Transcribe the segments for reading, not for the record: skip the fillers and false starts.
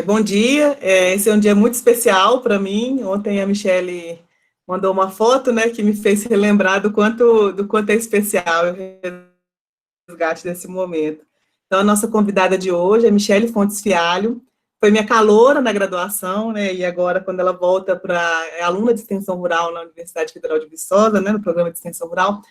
Bom dia, esse é um dia muito especial para mim. Ontem a Michele mandou uma foto, né, que me fez relembrar do quanto é especial o resgate desse momento. Então, a nossa convidada de hoje é Michele Fontes Fialho, foi minha caloura na graduação, né, e agora, quando ela volta é aluna de extensão rural na Universidade Federal de Viçosa, né, no programa de extensão rural.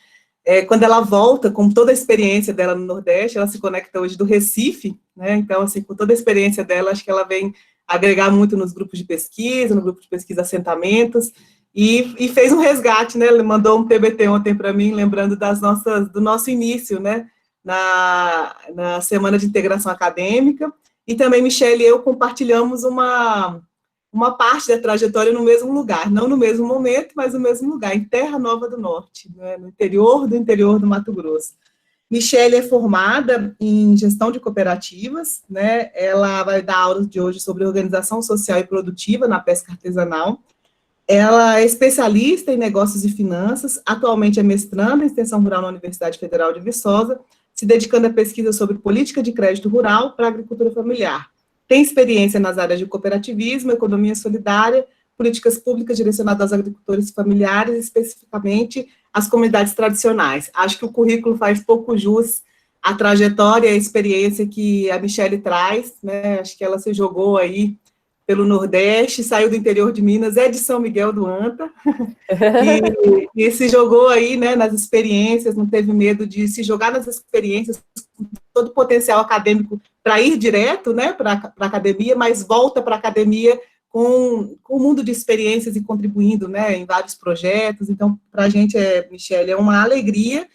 Quando ela volta, com toda a experiência dela no Nordeste, ela se conecta hoje do Recife, né? Então, assim, com toda a experiência dela, acho que ela vem agregar muito nos grupos de pesquisa, no grupo de pesquisa assentamentos, e fez um resgate, né? Ele mandou um TBT ontem para mim, lembrando do nosso início, né? Na Semana de Integração Acadêmica, e também Michele e eu compartilhamos uma parte da trajetória no mesmo lugar, não no mesmo momento, mas no mesmo lugar, em Terra Nova do Norte, né, no interior do Mato Grosso. Michele é formada em gestão de cooperativas, né, ela vai dar aulas de hoje sobre organização social e produtiva na pesca artesanal. Ela é especialista em negócios e finanças, atualmente é mestranda em extensão rural na Universidade Federal de Viçosa, se dedicando à pesquisa sobre política de crédito rural para a agricultura familiar. Tem experiência nas áreas de cooperativismo, economia solidária, políticas públicas direcionadas aos agricultores familiares, especificamente às comunidades tradicionais. Acho que o currículo faz pouco jus à trajetória e à experiência que a Michele traz, né? Acho que ela se jogou aí pelo Nordeste, saiu do interior de Minas, é de São Miguel do Anta, e se jogou aí, né, nas experiências, não teve medo de se jogar nas experiências, com todo o potencial acadêmico para ir direto, né, para a academia, mas volta para a academia com o mundo de experiências e contribuindo, né, em vários projetos. Então, para a gente, Michele, é uma alegria.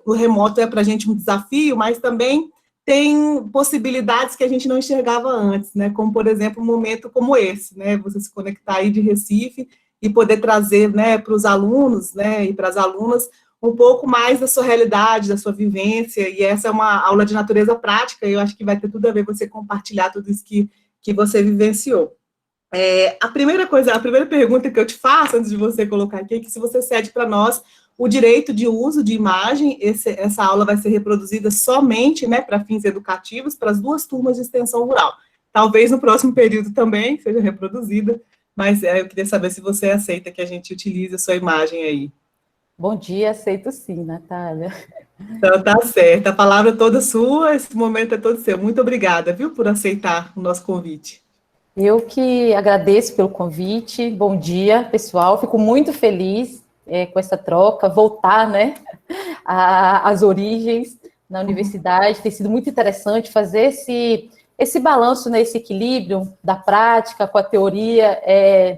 O remoto é para a gente um desafio, mas também tem possibilidades que a gente não enxergava antes, né? Como, por exemplo, um momento como esse, né? Você se conectar aí de Recife e poder trazer, né, para os alunos, né, e para as alunas, um pouco mais da sua realidade, da sua vivência, e essa é uma aula de natureza prática, e eu acho que vai ter tudo a ver você compartilhar tudo isso que você vivenciou. A primeira pergunta que eu te faço, antes de você colocar aqui, é que se você cede para nós o direito de uso de imagem, essa aula vai ser reproduzida somente, né, para fins educativos, para as duas turmas de extensão rural. Talvez no próximo período também seja reproduzida, mas eu queria saber se você aceita que a gente utilize a sua imagem aí. Bom dia, aceito sim, Natália. Então, tá certo. A palavra é toda sua, esse momento é todo seu. Muito obrigada, viu, por aceitar o nosso convite. Eu que agradeço pelo convite. Bom dia, pessoal. Fico muito feliz com essa troca, voltar, né, às origens na universidade. Tem sido muito interessante fazer esse balanço, né, esse equilíbrio da prática com a teoria.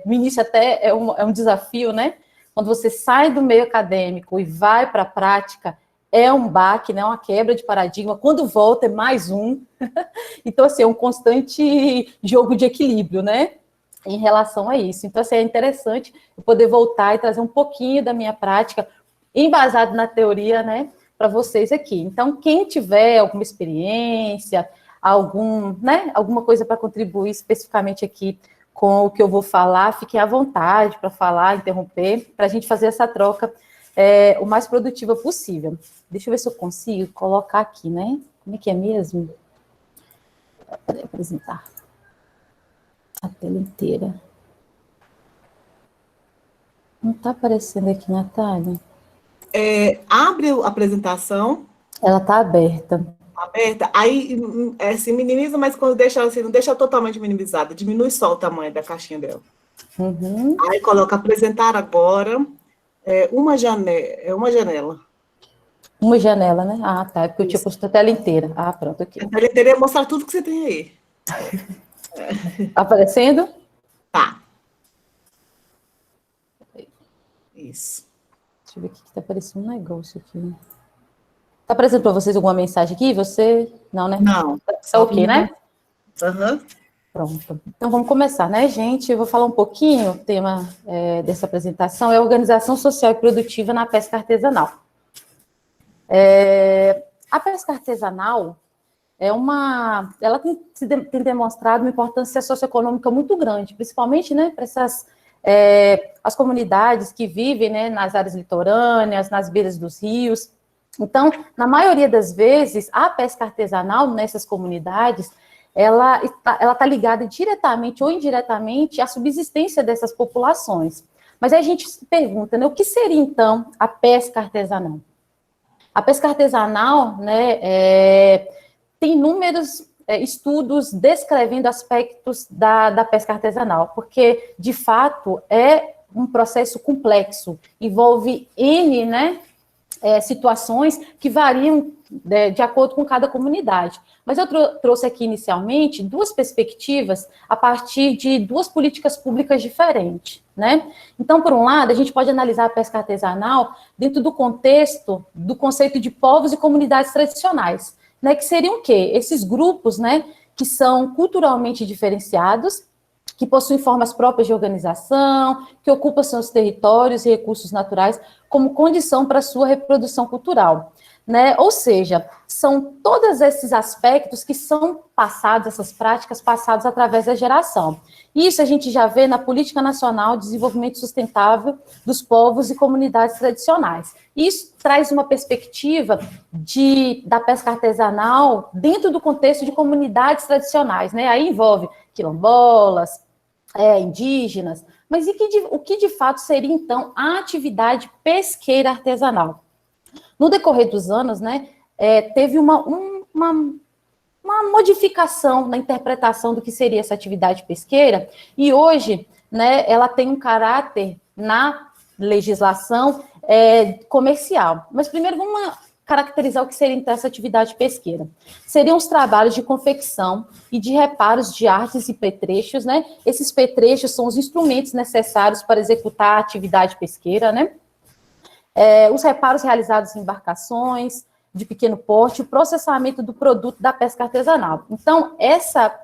No início até é um desafio, né? Quando você sai do meio acadêmico e vai para a prática, é um baque, né, uma quebra de paradigma. Quando volta, é mais um. Então, assim, é um constante jogo de equilíbrio, né? Em relação a isso. Então, assim, é interessante eu poder voltar e trazer um pouquinho da minha prática, embasado na teoria, né, para vocês aqui. Então, quem tiver alguma experiência, alguma coisa para contribuir especificamente aqui com o que eu vou falar, fiquem à vontade para falar, interromper, para a gente fazer essa troca o mais produtiva possível. Deixa eu ver se eu consigo colocar aqui, né? Como é que é mesmo? Para apresentar a tela inteira. Não está aparecendo aqui, Natália? Abre a apresentação. Ela está aberta. Aberta, aí se minimiza, mas quando deixa assim, não deixa totalmente minimizada, diminui só o tamanho da caixinha dela. Uhum. Aí coloca apresentar agora uma janela. Uma janela, né? Ah, tá. É porque eu tinha posto a tela inteira. Ah, pronto, aqui. A tela inteira ia mostrar tudo que você tem aí. Tá aparecendo? Tá. Isso. Deixa eu ver aqui que tá aparecendo um negócio aqui. Tá aparecendo para vocês alguma mensagem aqui? Você? Não, né? Não. Tá ok, né? Uhum. Pronto. Então vamos começar, né, gente? Eu vou falar um pouquinho, o tema dessa apresentação é Organização Social e Produtiva na Pesca Artesanal. A pesca artesanal ela tem demonstrado uma importância socioeconômica muito grande, principalmente, né, para as comunidades que vivem, né, nas áreas litorâneas, nas beiras dos rios. Então, na maioria das vezes, a pesca artesanal nessas comunidades, ela tá ligada diretamente ou indiretamente à subsistência dessas populações. Mas aí a gente se pergunta, né, o que seria, então, a pesca artesanal? A pesca artesanal, né, tem inúmeros estudos descrevendo aspectos da pesca artesanal, porque, de fato, é um processo complexo, envolve N, né, situações que variam de acordo com cada comunidade. Mas eu trouxe aqui inicialmente duas perspectivas a partir de duas políticas públicas diferentes, né? Então, por um lado, a gente pode analisar a pesca artesanal dentro do contexto do conceito de povos e comunidades tradicionais, né? Que seriam o quê? Esses grupos, né, que são culturalmente diferenciados, que possuem formas próprias de organização, que ocupam seus territórios e recursos naturais como condição para sua reprodução cultural, né? Ou seja, são todos esses aspectos que são passados, essas práticas passadas através da geração. Isso a gente já vê na Política Nacional de Desenvolvimento Sustentável dos Povos e Comunidades Tradicionais. Isso traz uma perspectiva da pesca artesanal dentro do contexto de comunidades tradicionais, né? Aí envolve quilombolas, indígenas, mas o que de fato seria, então, a atividade pesqueira artesanal? No decorrer dos anos, né, teve uma modificação na interpretação do que seria essa atividade pesqueira, e hoje, né, ela tem um caráter na legislação comercial. Mas primeiro vamos caracterizar o que seria, então, essa atividade pesqueira. Seriam os trabalhos de confecção e de reparos de artes e petrechos, né? Esses petrechos são os instrumentos necessários para executar a atividade pesqueira, né? Os reparos realizados em embarcações de pequeno porte, o processamento do produto da pesca artesanal. Então, essa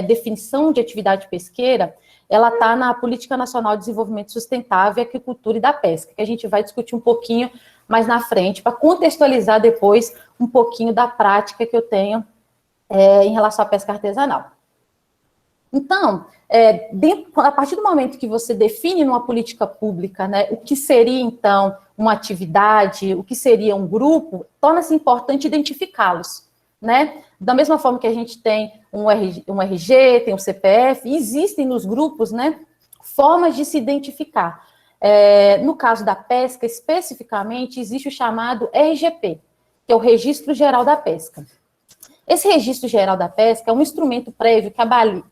definição de atividade pesqueira, ela está na Política Nacional de Desenvolvimento Sustentável, Agricultura e da Pesca, que a gente vai discutir um pouquinho mais na frente, para contextualizar depois um pouquinho da prática que eu tenho em relação à pesca artesanal. Então, a partir do momento que você define numa política pública, né, o que seria, então, uma atividade, o que seria um grupo, torna-se importante identificá-los, né? Da mesma forma que a gente tem um RG, tem um CPF, existem nos grupos, né, formas de se identificar. No caso da pesca, especificamente, existe o chamado RGP, que é o Registro Geral da Pesca. Esse Registro Geral da Pesca é um instrumento prévio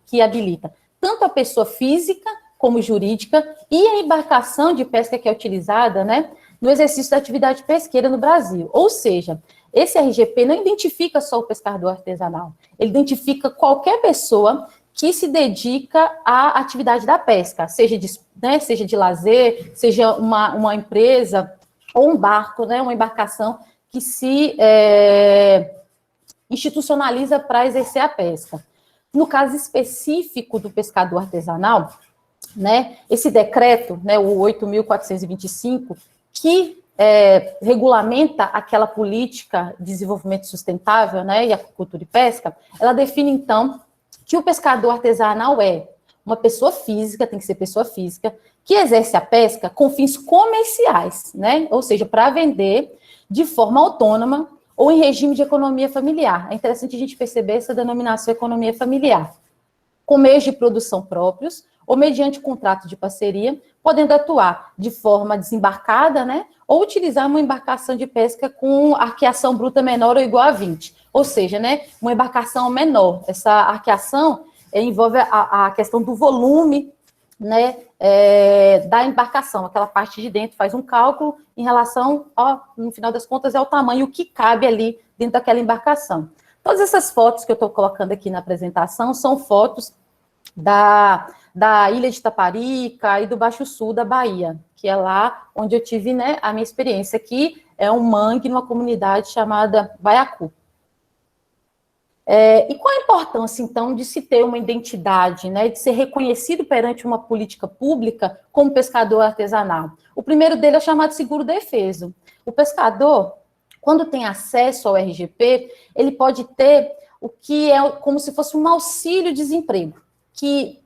que habilita tanto a pessoa física como jurídica e a embarcação de pesca que é utilizada, né, no exercício da atividade pesqueira no Brasil. Ou seja, esse RGP não identifica só o pescador artesanal, ele identifica qualquer pessoa que se dedica à atividade da pesca, seja de lazer, seja uma empresa ou um barco, né, uma embarcação que se institucionaliza para exercer a pesca. No caso específico do pescador artesanal, né, esse decreto, né, o 8.425, que regulamenta aquela política de desenvolvimento sustentável, né, e agricultura e pesca, ela define, então, que o pescador artesanal é uma pessoa física, tem que ser pessoa física, que exerce a pesca com fins comerciais, né, ou seja, para vender de forma autônoma ou em regime de economia familiar. É interessante a gente perceber essa denominação economia familiar. Com meios de produção próprios, ou mediante contrato de parceria, podendo atuar de forma desembarcada, né, ou utilizar uma embarcação de pesca com arqueação bruta menor ou igual a 20. Ou seja, né, uma embarcação menor. Essa arqueação envolve a questão do volume, né, da embarcação. Aquela parte de dentro faz um cálculo em relação, no final das contas, é o tamanho que cabe ali dentro daquela embarcação. Todas essas fotos que eu estou colocando aqui na apresentação são fotos da Ilha de Taparica e do Baixo Sul da Bahia, que é lá onde eu tive, né, a minha experiência, que é um mangue numa comunidade chamada Baiacu. E qual a importância, então, de se ter uma identidade, né, de ser reconhecido perante uma política pública como pescador artesanal? O primeiro dele é o chamado seguro-defeso. O pescador, quando tem acesso ao RGP, ele pode ter o que é como se fosse um auxílio-desemprego, que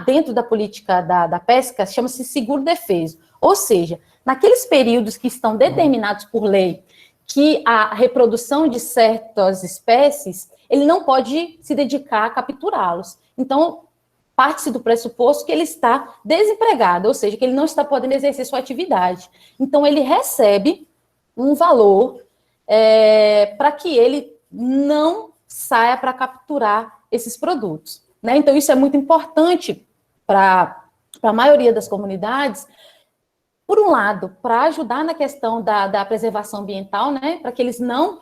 dentro da política da pesca chama-se seguro-defeso. Ou seja, naqueles períodos que estão determinados por lei, que a reprodução de certas espécies ele não pode se dedicar a capturá-los. Então, parte-se do pressuposto que ele está desempregado, ou seja, que ele não está podendo exercer sua atividade. Então, ele recebe um valor para que ele não saia para capturar esses produtos, né? Então, isso é muito importante para a maioria das comunidades, por um lado, para ajudar na questão da preservação ambiental, né? Para que eles não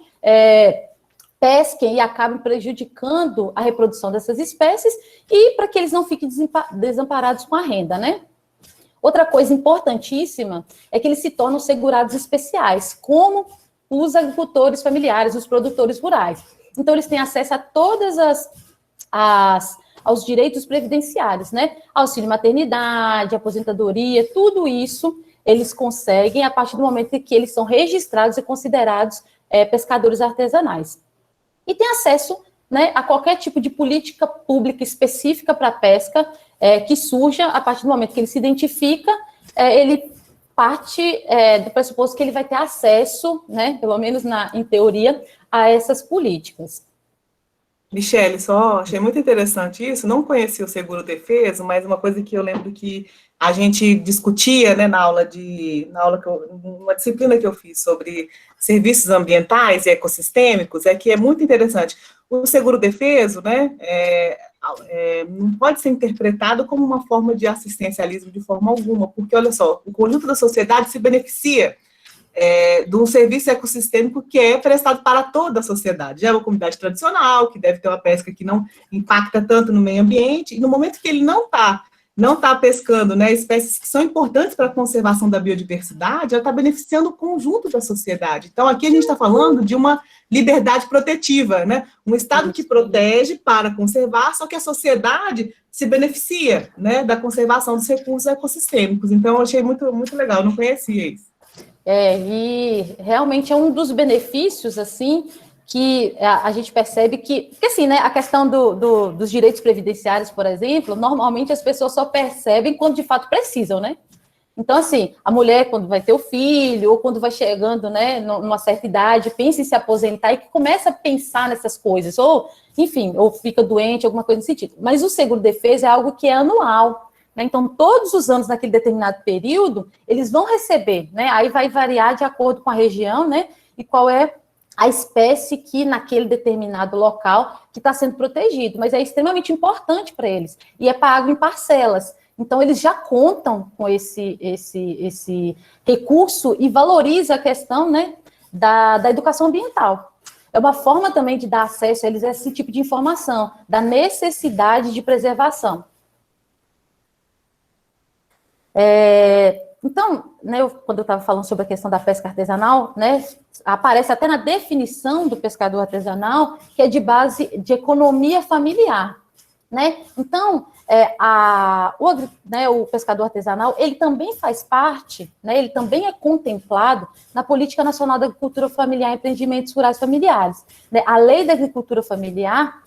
pesquem e acabem prejudicando a reprodução dessas espécies e para que eles não fiquem desamparados com a renda, né? Outra coisa importantíssima é que eles se tornam segurados especiais, como os agricultores familiares, os produtores rurais. Então, eles têm acesso a todas aos direitos previdenciários, né? Auxílio maternidade, aposentadoria, tudo isso eles conseguem a partir do momento em que eles são registrados e considerados pescadores artesanais. E tem acesso, né, a qualquer tipo de política pública específica para a pesca que surja a partir do momento que ele se identifica, ele parte do pressuposto que ele vai ter acesso, né, pelo menos em teoria, a essas políticas. Michele, só achei muito interessante isso, não conhecia o seguro-defeso, mas uma coisa que eu lembro que a gente discutia, né, numa disciplina que eu fiz sobre serviços ambientais e ecossistêmicos, é que é muito interessante. O seguro-defeso, né, não pode ser interpretado como uma forma de assistencialismo de forma alguma, porque, olha só, o conjunto da sociedade se beneficia de um serviço ecossistêmico que é prestado para toda a sociedade. Já é uma comunidade tradicional, que deve ter uma pesca que não impacta tanto no meio ambiente, e no momento que ele não está pescando, né, espécies que são importantes para a conservação da biodiversidade, ela está beneficiando o conjunto da sociedade. Então, aqui a gente está falando de uma liberdade protetiva, né, um Estado que protege para conservar, só que a sociedade se beneficia, né, da conservação dos recursos ecossistêmicos. Então, eu achei muito, muito legal, eu não conhecia isso. E realmente é um dos benefícios, assim, que a gente percebe porque assim, né, a questão dos direitos previdenciários, por exemplo, normalmente as pessoas só percebem quando de fato precisam, né? Então, assim, a mulher, quando vai ter o filho, ou quando vai chegando, né, numa certa idade, pensa em se aposentar e que começa a pensar nessas coisas, ou, enfim, ou fica doente, alguma coisa nesse sentido. Mas o seguro-defesa é algo que é anual, né? Então, todos os anos, naquele determinado período, eles vão receber, né? Aí vai variar de acordo com a região, né? E qual é a espécie que naquele determinado local que está sendo protegido, mas é extremamente importante para eles, e é pago em parcelas. Então, eles já contam com esse recurso e valoriza a questão, né, da educação ambiental. É uma forma também de dar acesso a eles a esse tipo de informação, da necessidade de preservação. Então, né, quando eu estava falando sobre a questão da pesca artesanal, né, aparece até na definição do pescador artesanal, que é de base de economia familiar, né? Então, o pescador artesanal, ele também faz parte, né, ele também é contemplado na Política Nacional da Agricultura Familiar e Empreendimentos Rurais Familiares, né? A Lei da Agricultura Familiar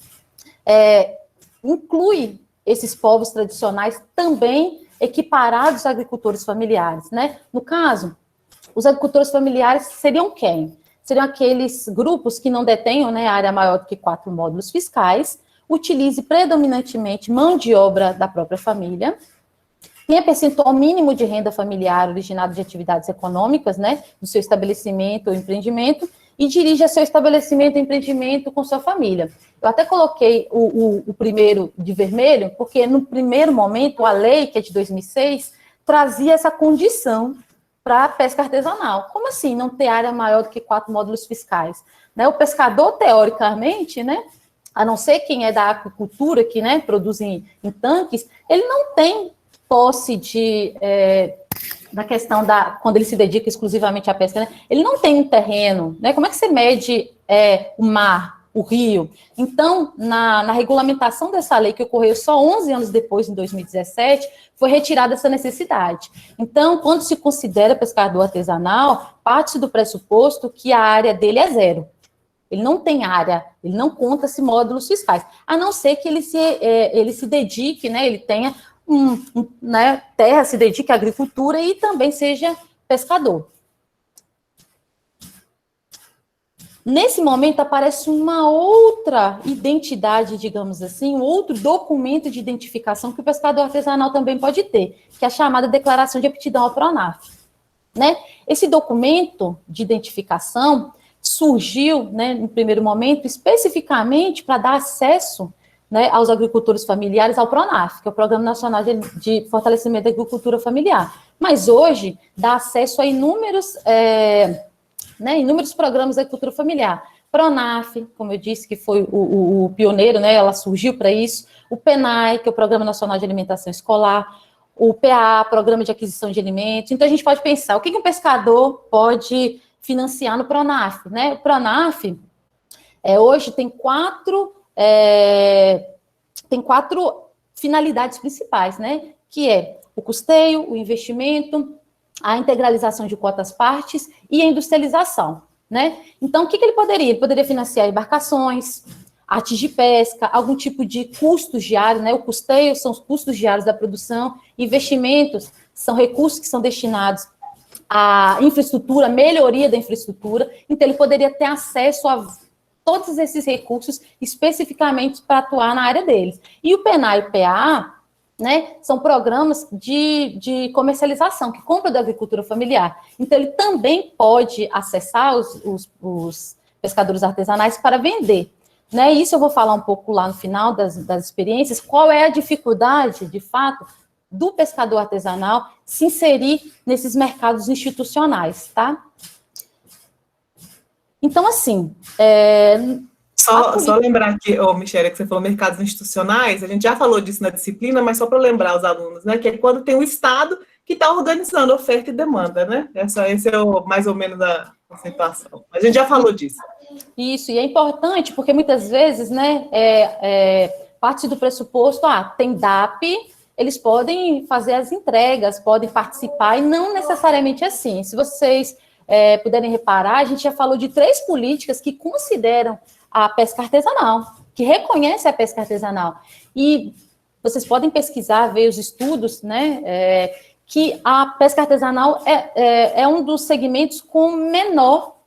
inclui esses povos tradicionais também equiparados a agricultores familiares, né? No caso, os agricultores familiares seriam quem? Seriam aqueles grupos que não detenham, né, área maior do que 4 módulos fiscais, utilize predominantemente mão de obra da própria família, tenha percentual mínimo de renda familiar originado de atividades econômicas, né, do seu estabelecimento ou empreendimento, e dirija seu estabelecimento ou empreendimento com sua família. Eu até coloquei o primeiro de vermelho, porque no primeiro momento, a lei, que é de 2006, trazia essa condição para a pesca artesanal. Como assim não ter área maior do que 4 módulos fiscais? Né, o pescador, teoricamente, né, a não ser quem é da aquicultura, que, né, produz em tanques, ele não tem posse da questão quando ele se dedica exclusivamente à pesca, né? Ele não tem um terreno, né? Como é que você mede o mar, o rio? Então, na regulamentação dessa lei, que ocorreu só 11 anos depois, em 2017, foi retirada essa necessidade. Então, quando se considera pescador artesanal, parte do pressuposto que a área dele é zero. Ele não tem área, ele não conta-se módulos fiscais, a não ser que ele se dedique, né, ele tenha né, terra, se dedique à agricultura e também seja pescador. Nesse momento aparece uma outra identidade, digamos assim, um outro documento de identificação que o pescador artesanal também pode ter, que é a chamada Declaração de Aptidão ao PRONAF, né? Esse documento de identificação surgiu, né, no primeiro momento, especificamente para dar acesso, né, aos agricultores familiares ao PRONAF, que é o Programa Nacional de Fortalecimento da Agricultura Familiar. Mas hoje dá acesso a inúmeros programas de agricultura familiar. PRONAF, como eu disse, que foi o pioneiro, né, ela surgiu para isso. O PENAI, que é o Programa Nacional de Alimentação Escolar. O PA, Programa de Aquisição de Alimentos. Então, a gente pode pensar, o que um pescador pode financiar no PRONAF, né? O PRONAF, hoje, tem quatro finalidades principais, né? Que é o custeio, o investimento, a integralização de quotas partes e a industrialização, né? Então, o que ele poderia? Ele poderia financiar embarcações, artes de pesca, algum tipo de custos diários, né? O custeio são os custos diários da produção, investimentos são recursos que são destinados à infraestrutura, melhoria da infraestrutura, então ele poderia ter acesso a todos esses recursos especificamente para atuar na área deles. E o PENAI e o PA, né, são programas de comercialização, que compra da agricultura familiar. Então, ele também pode acessar os pescadores artesanais para vender. Né? Isso eu vou falar um pouco lá no final das experiências, qual é a dificuldade, de fato, do pescador artesanal se inserir nesses mercados institucionais, tá? Então, assim... Só lembrar que, Michele, que você falou mercados institucionais, a gente já falou disso na disciplina, mas só para lembrar os alunos, né, que é quando tem o Estado que está organizando oferta e demanda, né? Esse é mais ou menos a situação. A gente já falou disso. Isso, e é importante, porque muitas vezes, né, parte do pressuposto, tem DAP, eles podem fazer as entregas, podem participar, e não necessariamente assim. Se vocês puderem reparar, a gente já falou de 3 políticas que consideram a pesca artesanal, que reconhece a pesca artesanal. E vocês podem pesquisar, ver os estudos, né, que a pesca artesanal é um dos segmentos com menor,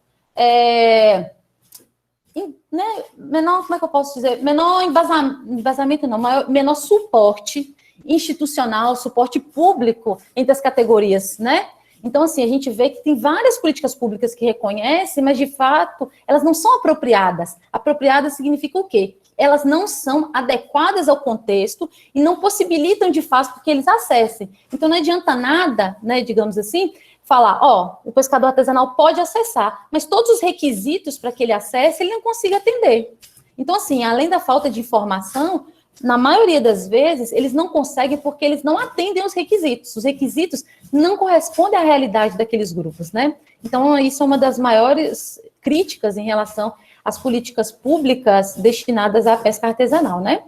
como é que eu posso dizer? Menor embasamento, não, menor suporte institucional, suporte público entre as categorias, né? Então, assim, a gente vê que tem várias políticas públicas que reconhecem, mas, de fato, elas não são apropriadas. Apropriadas significa o quê? Elas não são adequadas ao contexto e não possibilitam, de fato, que eles acessem. Então, não adianta nada, né, digamos assim, falar, o pescador artesanal pode acessar, mas todos os requisitos para que ele acesse, ele não consiga atender. Então, assim, além da falta de informação, na maioria das vezes, eles não conseguem porque eles não atendem os requisitos. Os requisitos não correspondem à realidade daqueles grupos, né? Então, isso é uma das maiores críticas em relação às políticas públicas destinadas à pesca artesanal, né?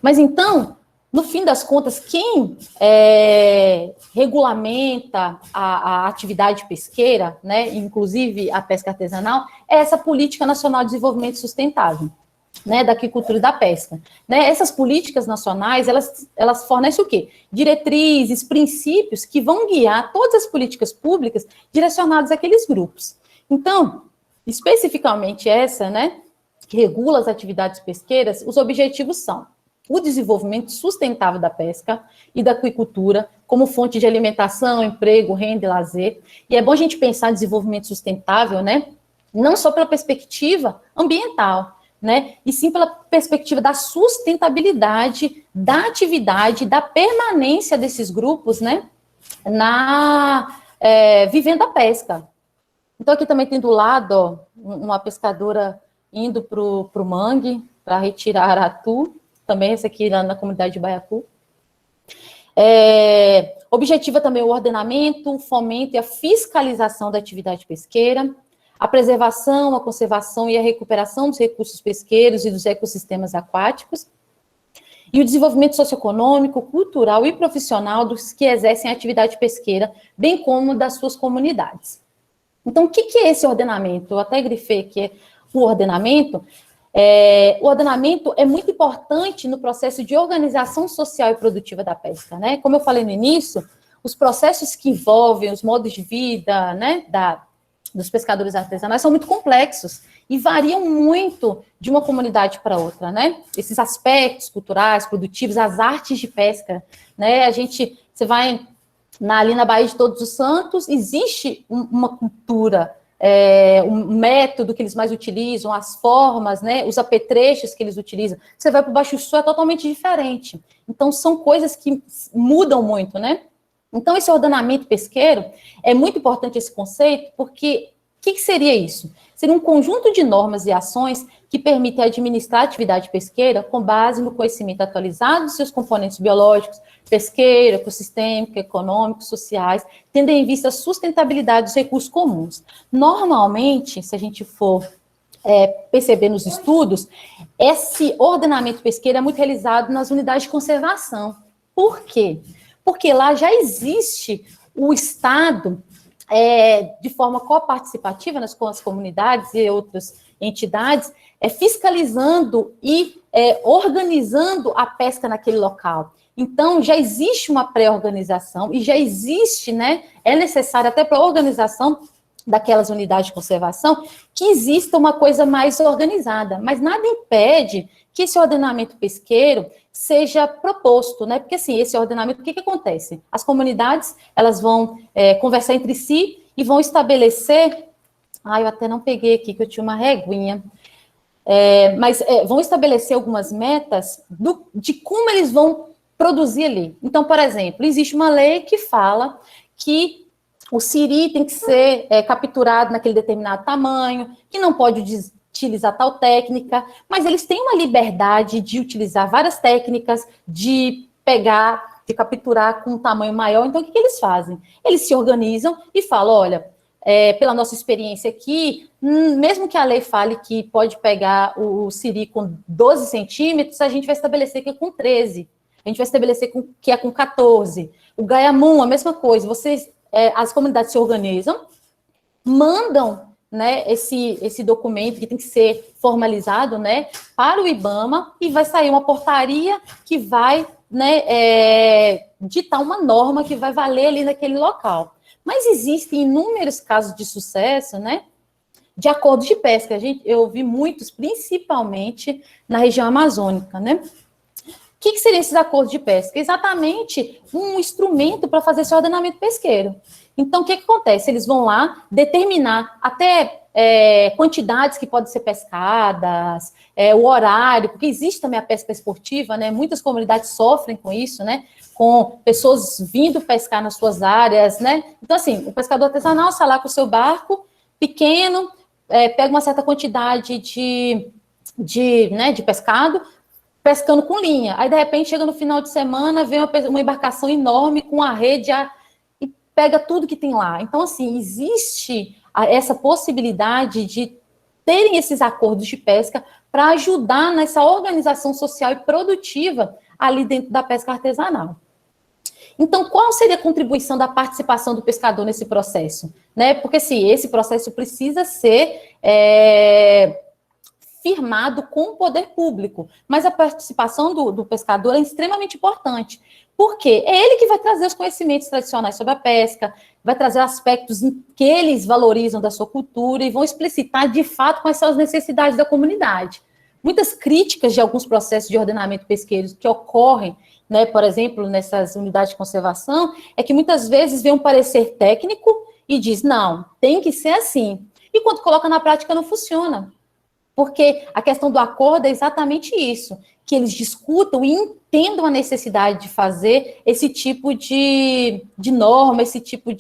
Mas, então, no fim das contas, quem regulamenta a atividade pesqueira, né, inclusive a pesca artesanal, é essa Política Nacional de Desenvolvimento Sustentável, né, da agricultura e da pesca. Né? Essas políticas nacionais, elas fornecem o quê? Diretrizes, princípios que vão guiar todas as políticas públicas direcionadas àqueles grupos. Então, especificamente essa, né, que regula as atividades pesqueiras, os objetivos são o desenvolvimento sustentável da pesca e da aquicultura como fonte de alimentação, emprego, renda e lazer. E é bom a gente pensar em desenvolvimento sustentável, né, não só pela perspectiva ambiental, né, e sim pela perspectiva da sustentabilidade da atividade, da permanência desses grupos, né, vivendo a pesca. Então, aqui também tem do lado, uma pescadora indo para o mangue, para retirar aratu, também esse aqui lá na comunidade de Baiacu. Objetiva também o ordenamento, o fomento e a fiscalização da atividade pesqueira, a preservação, a conservação e a recuperação dos recursos pesqueiros e dos ecossistemas aquáticos, e o desenvolvimento socioeconômico, cultural e profissional dos que exercem a atividade pesqueira, bem como das suas comunidades. Então, o que é esse ordenamento? Eu até grifei aqui o ordenamento. O ordenamento é muito importante no processo de organização social e produtiva da pesca, né? Como eu falei no início, os processos que envolvem os modos de vida, né, dos pescadores artesanais são muito complexos e variam muito de uma comunidade para outra, né? Esses aspectos culturais, produtivos, as artes de pesca, né? Você vai ali na Baía de Todos os Santos, existe uma cultura, um método que eles mais utilizam, as formas, né? Os apetrechos que eles utilizam. Você vai para o Baixo Sul, é totalmente diferente. Então, são coisas que mudam muito, né? Então, esse ordenamento pesqueiro, é muito importante esse conceito, porque o que seria isso? Seria um conjunto de normas e ações que permitem administrar a atividade pesqueira com base no conhecimento atualizado dos seus componentes biológicos, pesqueiro, ecossistêmico, econômico, sociais, tendo em vista a sustentabilidade dos recursos comuns. Normalmente, se a gente for perceber nos estudos, esse ordenamento pesqueiro é muito realizado nas unidades de conservação. Por quê? Porque lá já existe o Estado, de forma coparticipativa com as comunidades e outras entidades, fiscalizando e organizando a pesca naquele local. Então, já existe uma pré-organização e já existe, né, é necessário até para a organização daquelas unidades de conservação, que exista uma coisa mais organizada, mas nada impede que esse ordenamento pesqueiro seja proposto, né? Porque, assim, esse ordenamento, o que acontece? As comunidades, elas vão conversar entre si e vão estabelecer... eu até não peguei aqui, que eu tinha uma reguinha. Mas vão estabelecer algumas metas de como eles vão produzir ali. Então, por exemplo, existe uma lei que fala que o siri tem que ser capturado naquele determinado tamanho, que não pode utilizar tal técnica, mas eles têm uma liberdade de utilizar várias técnicas, de pegar, de capturar com um tamanho maior. Então, o que eles fazem? Eles se organizam e falam, olha, pela nossa experiência aqui, mesmo que a lei fale que pode pegar o siri com 12 centímetros, a gente vai estabelecer que é com 13, a gente vai estabelecer que é com 14. O gaiamum, a mesma coisa, as comunidades se organizam, mandam, né, esse documento que tem que ser formalizado, né, para o IBAMA, e vai sair uma portaria que vai, né, ditar uma norma que vai valer ali naquele local. Mas existem inúmeros casos de sucesso, né, de acordos de pesca. Eu vi muitos, principalmente na região amazônica, né. O que seriam esses acordos de pesca? Exatamente um instrumento para fazer esse ordenamento pesqueiro. Então, o que acontece? Eles vão lá determinar até quantidades que podem ser pescadas, o horário, porque existe também a pesca esportiva, né? Muitas comunidades sofrem com isso, né? Com pessoas vindo pescar nas suas áreas, né? Então, assim, o pescador artesanal sai lá com o seu barco pequeno, pega uma certa quantidade de pescado, pescando com linha. Aí, de repente, chega no final de semana, vem uma embarcação enorme com a rede e pega tudo que tem lá. Então, assim, existe essa possibilidade de terem esses acordos de pesca para ajudar nessa organização social e produtiva ali dentro da pesca artesanal. Então, qual seria a contribuição da participação do pescador nesse processo? Né? Porque, assim, esse processo precisa ser firmado com o poder público, mas a participação do pescador é extremamente importante, porque é ele que vai trazer os conhecimentos tradicionais sobre a pesca, vai trazer aspectos que eles valorizam da sua cultura e vão explicitar, de fato, quais são as necessidades da comunidade. Muitas críticas de alguns processos de ordenamento pesqueiro que ocorrem, né, por exemplo, nessas unidades de conservação, é que muitas vezes vem um parecer técnico e diz, não, tem que ser assim. E quando coloca na prática, não funciona. Porque a questão do acordo é exatamente isso, que eles discutam e entendam a necessidade de fazer esse tipo de norma, esse tipo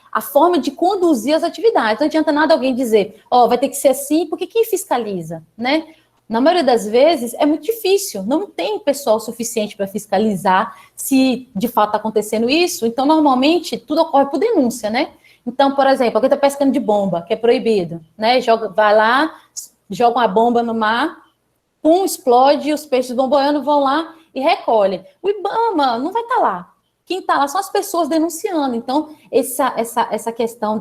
a forma de conduzir as atividades. Não adianta nada alguém dizer, vai ter que ser assim, porque quem fiscaliza, né? Na maioria das vezes, é muito difícil, não tem pessoal suficiente para fiscalizar se de fato está acontecendo isso, então, normalmente, tudo ocorre por denúncia, né? Então, por exemplo, alguém está pescando de bomba, que é proibido, né? Vai lá, joga uma bomba no mar, pum, explode, os peixes vão boiando, vão lá e recolhem. O IBAMA não vai estar lá. Quem está lá são as pessoas denunciando. Então, essa questão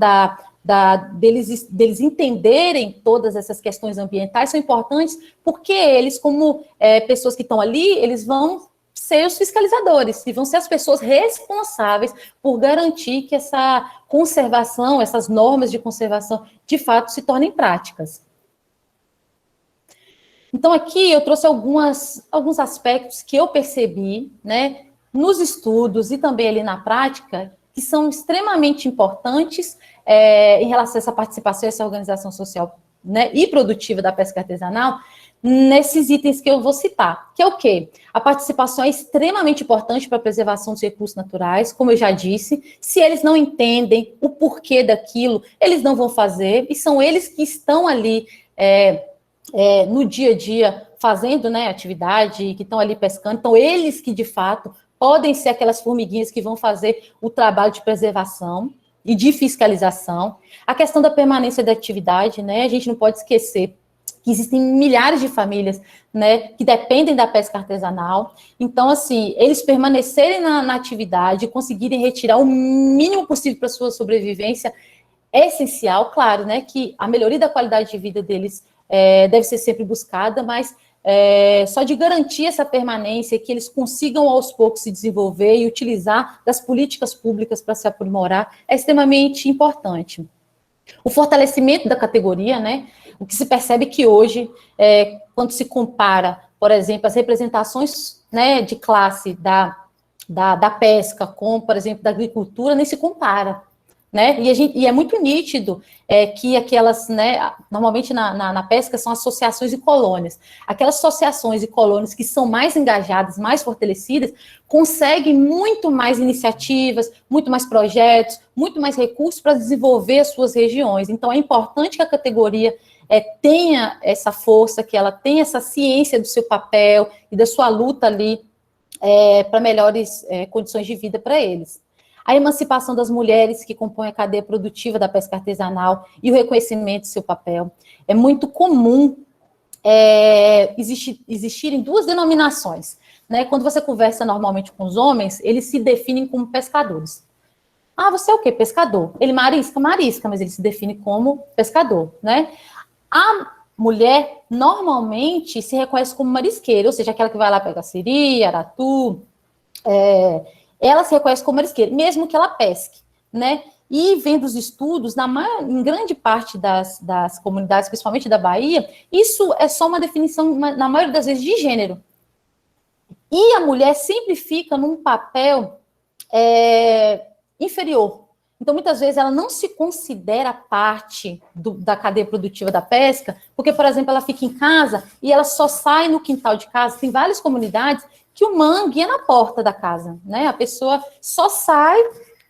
deles entenderem todas essas questões ambientais são importantes, porque eles, como pessoas que estão ali, eles vão ser os fiscalizadores, e vão ser as pessoas responsáveis por garantir que essa conservação, essas normas de conservação, de fato, se tornem práticas. Então, aqui eu trouxe alguns aspectos que eu percebi, né, nos estudos e também ali na prática, que são extremamente importantes em relação a essa participação, essa organização social, né, e produtiva da pesca artesanal, nesses itens que eu vou citar, que é o quê? A participação é extremamente importante para a preservação dos recursos naturais, como eu já disse. Se eles não entendem o porquê daquilo, eles não vão fazer, e são eles que estão ali no dia a dia fazendo, né, atividade, que estão ali pescando, então eles que de fato podem ser aquelas formiguinhas que vão fazer o trabalho de preservação e de fiscalização. A questão da permanência da atividade, né, a gente não pode esquecer que existem milhares de famílias, né, que dependem da pesca artesanal. Então, assim, eles permanecerem na atividade, conseguirem retirar o mínimo possível para a sua sobrevivência, é essencial. Claro, né, que a melhoria da qualidade de vida deles deve ser sempre buscada, mas só de garantir essa permanência, que eles consigam aos poucos se desenvolver e utilizar das políticas públicas para se aprimorar, é extremamente importante. O fortalecimento da categoria, né, o que se percebe que hoje, quando se compara, por exemplo, as representações, né, de classe da pesca com, por exemplo, da agricultura, nem se compara, né, e é muito nítido que aquelas, né, normalmente na pesca são associações e colônias. Aquelas associações e colônias que são mais engajadas, mais fortalecidas, conseguem muito mais iniciativas, muito mais projetos, muito mais recursos para desenvolver as suas regiões. Então, é importante que a categoria tenha essa força, que ela tenha essa ciência do seu papel e da sua luta ali para melhores condições de vida para eles. A emancipação das mulheres que compõem a cadeia produtiva da pesca artesanal e o reconhecimento do seu papel. É muito comum existirem duas denominações, né? Quando você conversa normalmente com os homens, eles se definem como pescadores. Ah, você é o quê? Pescador. Ele marisca, mas ele se define como pescador, né? A mulher normalmente se reconhece como marisqueira, ou seja, aquela que vai lá pegar siri, aratu, ela se reconhece como marisqueira, mesmo que ela pesque, né? E vendo os estudos, em grande parte das comunidades, principalmente da Bahia, isso é só uma definição, na maioria das vezes, de gênero. E a mulher sempre fica num papel inferior. Então, muitas vezes, ela não se considera parte da cadeia produtiva da pesca, porque, por exemplo, ela fica em casa e ela só sai no quintal de casa. Tem várias comunidades que o mangue é na porta da casa, né? A pessoa só sai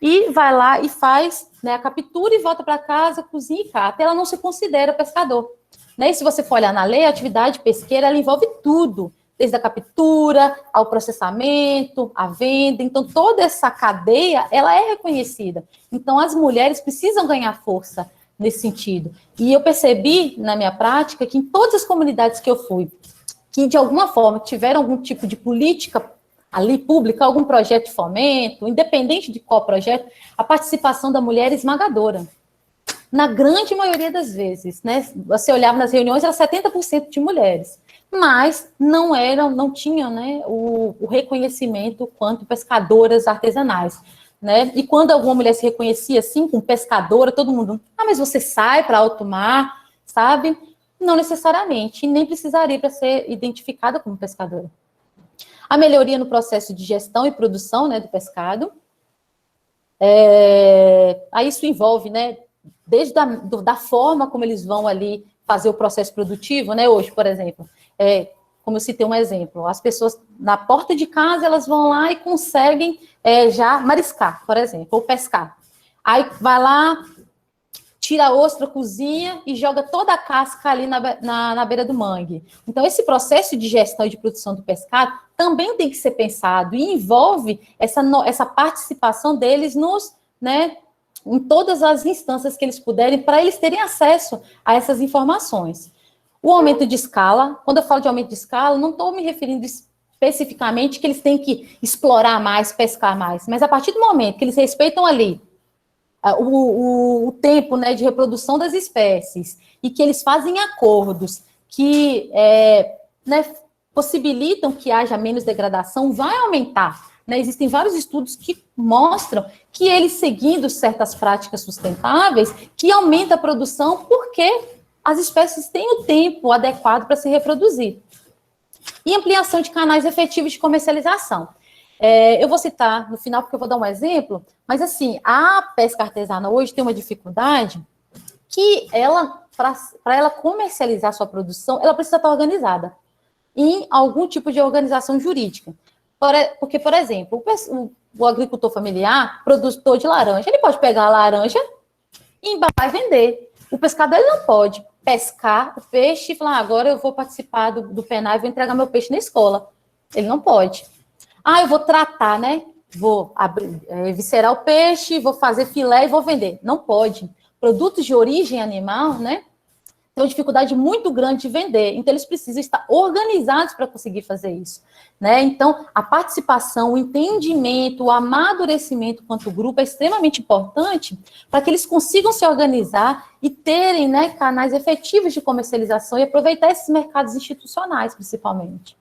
e vai lá e faz, né, a captura e volta para casa, cozinha e cata. Ela não se considera pescador, né? E se você for olhar na lei, a atividade pesqueira, ela envolve tudo, desde a captura ao processamento, a venda. Então, toda essa cadeia, ela é reconhecida. Então, as mulheres precisam ganhar força nesse sentido. E eu percebi, na minha prática, que em todas as comunidades que eu fui, que de alguma forma tiveram algum tipo de política ali pública, algum projeto de fomento, independente de qual projeto, a participação da mulher é esmagadora. Na grande maioria das vezes, né? Você olhava nas reuniões, era 70% de mulheres, mas não tinham, né, o reconhecimento quanto pescadoras artesanais, né? E quando alguma mulher se reconhecia assim, como pescadora, todo mundo, mas você sai para alto mar, sabe? Não necessariamente, nem precisaria para ser identificada como pescadora. A melhoria no processo de gestão e produção, né, do pescado. Aí isso envolve, né, desde da forma como eles vão ali fazer o processo produtivo, né? Hoje, por exemplo, como eu citei um exemplo, as pessoas na porta de casa, elas vão lá e conseguem já mariscar, por exemplo, ou pescar. Aí vai lá, tira a ostra, cozinha e joga toda a casca ali na beira do mangue. Então, esse processo de gestão e de produção do pescado também tem que ser pensado e envolve essa participação deles né, em todas as instâncias que eles puderem, para eles terem acesso a essas informações. O aumento de escala, quando eu falo de aumento de escala, não estou me referindo especificamente que eles têm que explorar mais, pescar mais, mas a partir do momento que eles respeitam ali o tempo, né, de reprodução das espécies, e que eles fazem acordos que né, possibilitam que haja menos degradação, vai aumentar. Né? Existem vários estudos que mostram que eles seguindo certas práticas sustentáveis, que aumenta a produção porque as espécies têm o tempo adequado para se reproduzir. E ampliação de canais efetivos de comercialização. Eu vou citar no final, porque eu vou dar um exemplo, mas assim, a pesca artesanal hoje tem uma dificuldade que ela, para ela comercializar sua produção, ela precisa estar organizada em algum tipo de organização jurídica. Porque, por exemplo, o agricultor familiar, produtor de laranja, ele pode pegar a laranja, embalar e vender. O pescador ele não pode pescar o peixe e falar, agora eu vou participar do PENAI e vou entregar meu peixe na escola. Ele não pode. Eu vou tratar, né? Vou viscerar o peixe, vou fazer filé e vou vender. Não pode. Produtos de origem animal, né? Tem uma dificuldade muito grande de vender. Então, eles precisam estar organizados para conseguir fazer isso. Né? Então, a participação, o entendimento, o amadurecimento quanto grupo é extremamente importante para que eles consigam se organizar e terem, né, canais efetivos de comercialização e aproveitar esses mercados institucionais, principalmente.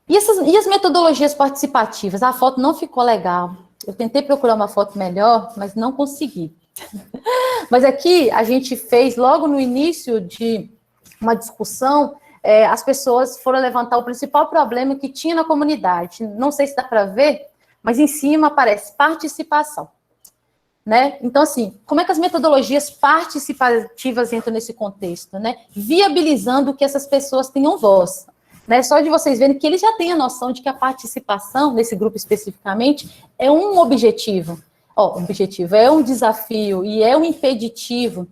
E as metodologias participativas? A foto não ficou legal. Eu tentei procurar uma foto melhor, mas não consegui. Mas aqui a gente fez, logo no início de uma discussão, as pessoas foram levantar o principal problema que tinha na comunidade. Não sei se dá para ver, mas em cima aparece participação. Né? Então, assim, como é que as metodologias participativas entram nesse contexto? Né? Viabilizando que essas pessoas tenham voz. Né? Só de vocês verem que eles já têm a noção de que a participação, nesse grupo especificamente, é um objetivo. É um desafio e é um impeditivo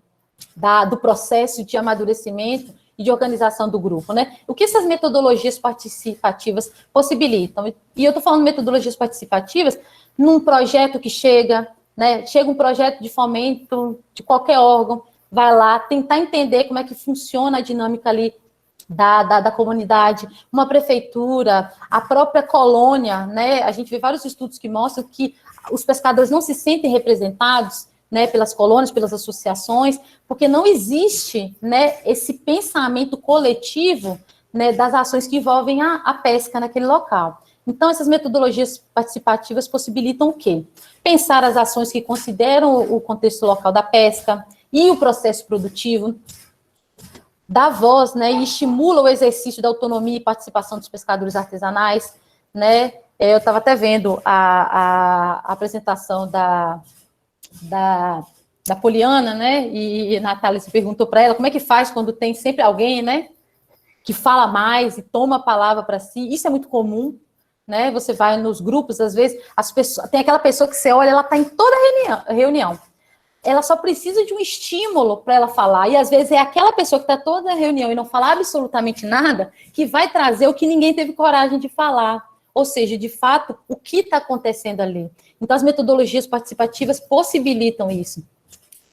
do processo de amadurecimento e de organização do grupo, né? O que essas metodologias participativas possibilitam? E eu estou falando metodologias participativas num projeto que chega, né? Chega um projeto de fomento de qualquer órgão, vai lá tentar entender como é que funciona a dinâmica ali da comunidade, uma prefeitura, a própria colônia, né? A gente vê vários estudos que mostram que os pescadores não se sentem representados, né, pelas colônias, pelas associações, porque não existe, né, esse pensamento coletivo, né, das ações que envolvem a pesca naquele local. Então, essas metodologias participativas possibilitam o quê? Pensar as ações que consideram o contexto local da pesca e o processo produtivo, dá voz, né, e estimula o exercício da autonomia e participação dos pescadores artesanais, né. Eu estava até vendo a apresentação da Poliana, né, e a Natália se perguntou para ela como é que faz quando tem sempre alguém, né, que fala mais e toma a palavra para si. Isso é muito comum, né, você vai nos grupos, às vezes, tem aquela pessoa que você olha, ela está em toda reunião. Ela só precisa de um estímulo para ela falar, e às vezes é aquela pessoa que está toda a reunião e não fala absolutamente nada, que vai trazer o que ninguém teve coragem de falar, ou seja, de fato, o que está acontecendo ali. Então, as metodologias participativas possibilitam isso.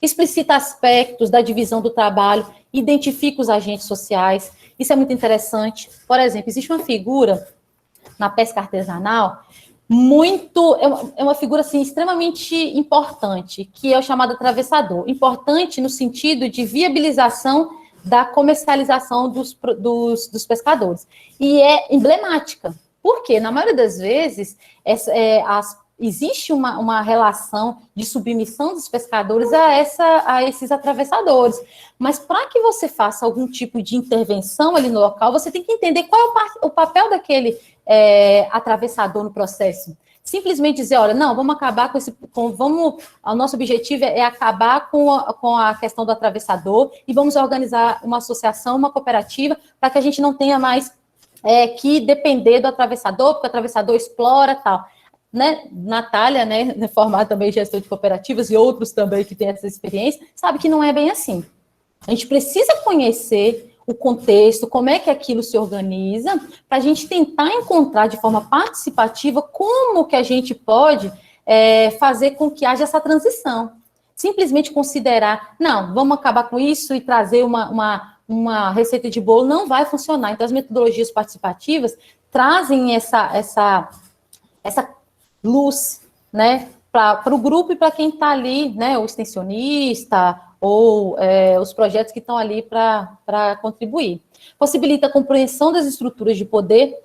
Explicita aspectos da divisão do trabalho, identifica os agentes sociais, isso é muito interessante. Por exemplo, existe uma figura na pesca artesanal é uma figura assim, extremamente importante, que é o chamado atravessador. Importante no sentido de viabilização da comercialização dos pescadores. E é emblemática, porque, na maioria das vezes, existe uma relação de submissão dos pescadores a esses atravessadores. Mas, para que você faça algum tipo de intervenção ali no local, você tem que entender qual é o papel daquele atravessador no processo. Simplesmente dizer, olha, não, vamos acabar o nosso objetivo é acabar com a questão do atravessador e vamos organizar uma associação, uma cooperativa, para que a gente não tenha mais que depender do atravessador, porque o atravessador explora e tal. Né? Natália, né, formada também em gestão de cooperativas e outros também que têm essa experiência, sabe que não é bem assim. A gente precisa conhecer o contexto, como é que aquilo se organiza, para a gente tentar encontrar de forma participativa como que a gente pode fazer com que haja essa transição. Simplesmente considerar, não, vamos acabar com isso e trazer uma receita de bolo, não vai funcionar. Então, as metodologias participativas trazem essa luz, né, para o grupo e para quem está ali, né, o extensionista, ou os projetos que estão ali para contribuir. Possibilita a compreensão das estruturas de poder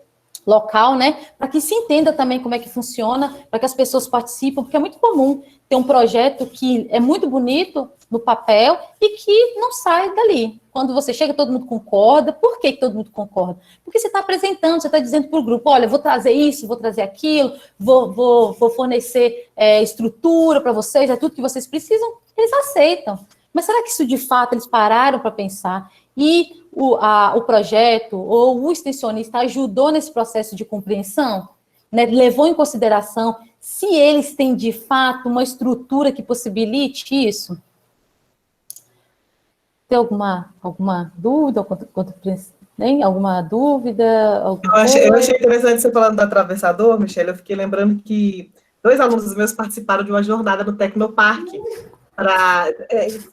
local, né, para que se entenda também como é que funciona, para que as pessoas participem, porque é muito comum ter um projeto que é muito bonito no papel e que não sai dali. Quando você chega, todo mundo concorda. Por que todo mundo concorda? Porque você está apresentando, você está dizendo para o grupo, olha, vou trazer isso, vou trazer aquilo, vou fornecer estrutura para vocês, é tudo que vocês precisam, eles aceitam. Mas será que isso, de fato, eles pararam para pensar? E o projeto ou o extensionista ajudou nesse processo de compreensão? Né? Levou em consideração se eles têm, de fato, uma estrutura que possibilite isso? Tem alguma dúvida? Alguma dúvida? Eu achei interessante você falando do atravessador, Michele. Eu fiquei lembrando que 2 alunos meus participaram de uma jornada no Tecnoparque.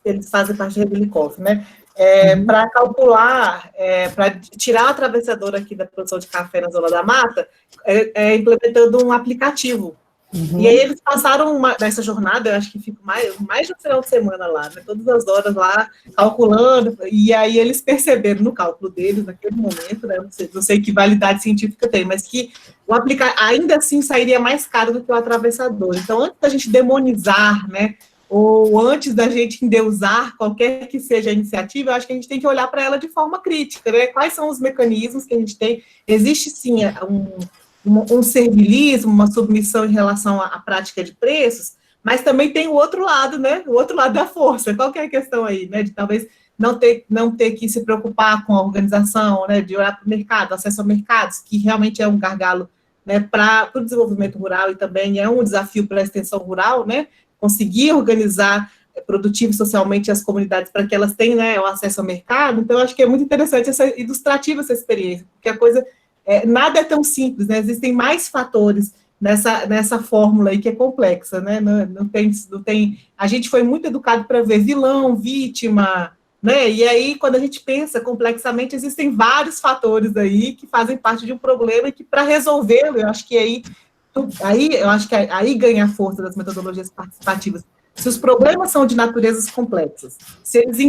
Eles fazem parte do Rebilicoff, né? Para calcular, para tirar o atravessador aqui da produção de café na Zona da Mata, implementando um aplicativo. Uhum. E aí eles passaram nessa jornada, eu acho que fico mais de um final de semana lá, né? Todas as horas lá, calculando, e aí eles perceberam no cálculo deles, naquele momento, né? Não sei que validade científica tem, mas que o ainda assim sairia mais caro do que o atravessador. Então, antes da gente demonizar, né? Ou antes da gente endeusar qualquer que seja a iniciativa, eu acho que a gente tem que olhar para ela de forma crítica, né? Quais são os mecanismos que a gente tem? Existe, sim, um servilismo, uma submissão em relação à prática de preços, mas também tem o outro lado, né? O outro lado da força. Qual que é a questão aí, né? De talvez não ter que se preocupar com a organização, né? De olhar para o mercado, acesso a mercados, que realmente é um gargalo, né? Para o desenvolvimento rural e também é um desafio para a extensão rural, né? Conseguir organizar produtivo e socialmente as comunidades para que elas tenham, né, o acesso ao mercado. Então, eu acho que é muito interessante, ilustrativa essa experiência, porque a coisa, nada é tão simples, né? Existem mais fatores nessa fórmula aí que é complexa, né? Não tem, a gente foi muito educado para ver vilão, vítima, né? E aí, quando a gente pensa complexamente, existem vários fatores aí que fazem parte de um problema e que, para resolvê-lo, eu acho que aí ganha a força das metodologias participativas. Se os problemas são de naturezas complexas, se eles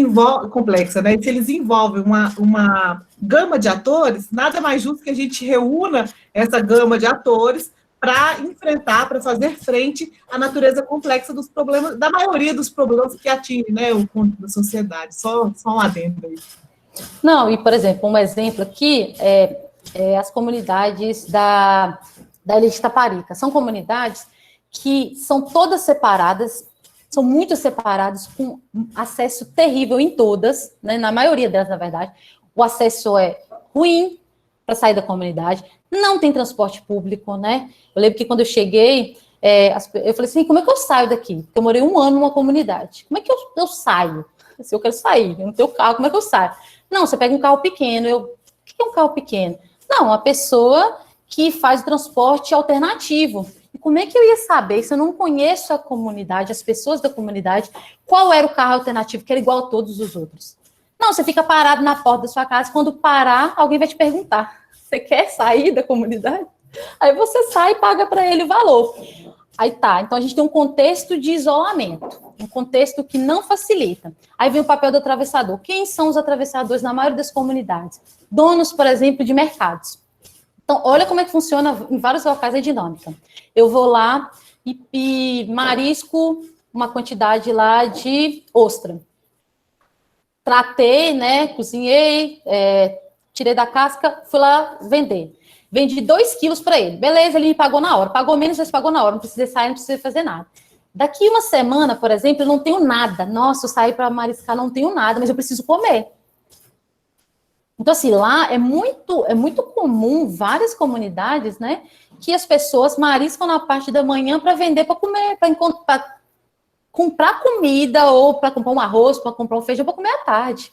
envolvem uma gama de atores, nada mais justo que a gente reúna essa gama de atores para enfrentar, para fazer frente à natureza complexa dos problemas, da maioria dos problemas que atingem, né, o conjunto da sociedade. Só um adendo aí. Não, e, por exemplo, um exemplo aqui as comunidades da Ilha de Taparica. São comunidades que são todas separadas, são muito separadas, com acesso terrível em todas, né? Na maioria delas, na verdade. O acesso é ruim para sair da comunidade, não tem transporte público, né? Eu lembro que quando eu cheguei, eu falei assim, como é que eu saio daqui? Porque eu morei 1 ano numa comunidade. Como é que eu saio? Se eu quero sair, eu não tenho carro, como é que eu saio? Não, você pega um carro pequeno. O que é um carro pequeno? Não, uma pessoa que faz o transporte alternativo. E como é que eu ia saber, se eu não conheço a comunidade, as pessoas da comunidade, qual era o carro alternativo, que era igual a todos os outros? Não, você fica parado na porta da sua casa, quando parar, alguém vai te perguntar, você quer sair da comunidade? Aí você sai e paga para ele o valor. Aí tá, então a gente tem um contexto de isolamento, um contexto que não facilita. Aí vem o papel do atravessador. Quem são os atravessadores na maioria das comunidades? Donos, por exemplo, de mercados. Então, olha como é que funciona em vários locais a dinâmica. Eu vou lá e marisco uma quantidade lá de ostra. Tratei, né, cozinhei, tirei da casca, fui lá vender. Vendi 2 quilos para ele. Beleza, ele me pagou na hora. Pagou menos, mas pagou na hora. Não precisei sair, não precisei fazer nada. Daqui 1 semana, por exemplo, eu não tenho nada. Nossa, eu saí para mariscar, não tenho nada, mas eu preciso comer. Então, assim, lá é muito comum, várias comunidades, né, que as pessoas mariscam na parte da manhã para vender, para comer, para comprar comida, ou para comprar um arroz, para comprar um feijão, para comer à tarde.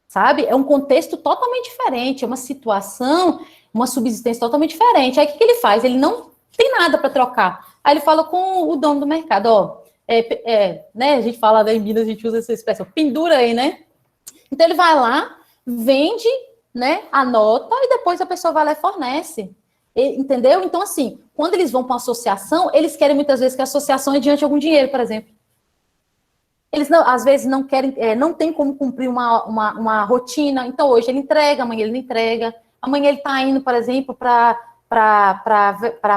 Sabe? É um contexto totalmente diferente, é uma situação, uma subsistência totalmente diferente. Aí, o que ele faz? Ele não tem nada para trocar. Aí, ele fala com o dono do mercado, ó, né, a gente fala, né, em Minas, a gente usa essa expressão, pendura aí, né? Então, ele vai lá, vende, né, anota, e depois a pessoa vai lá e fornece. Entendeu? Então, assim, quando eles vão para uma associação, eles querem muitas vezes que a associação adiante algum dinheiro, por exemplo. Eles, não, às vezes, não querem, não tem como cumprir uma rotina. Então, hoje ele entrega, amanhã ele não entrega. Amanhã ele está indo, por exemplo, para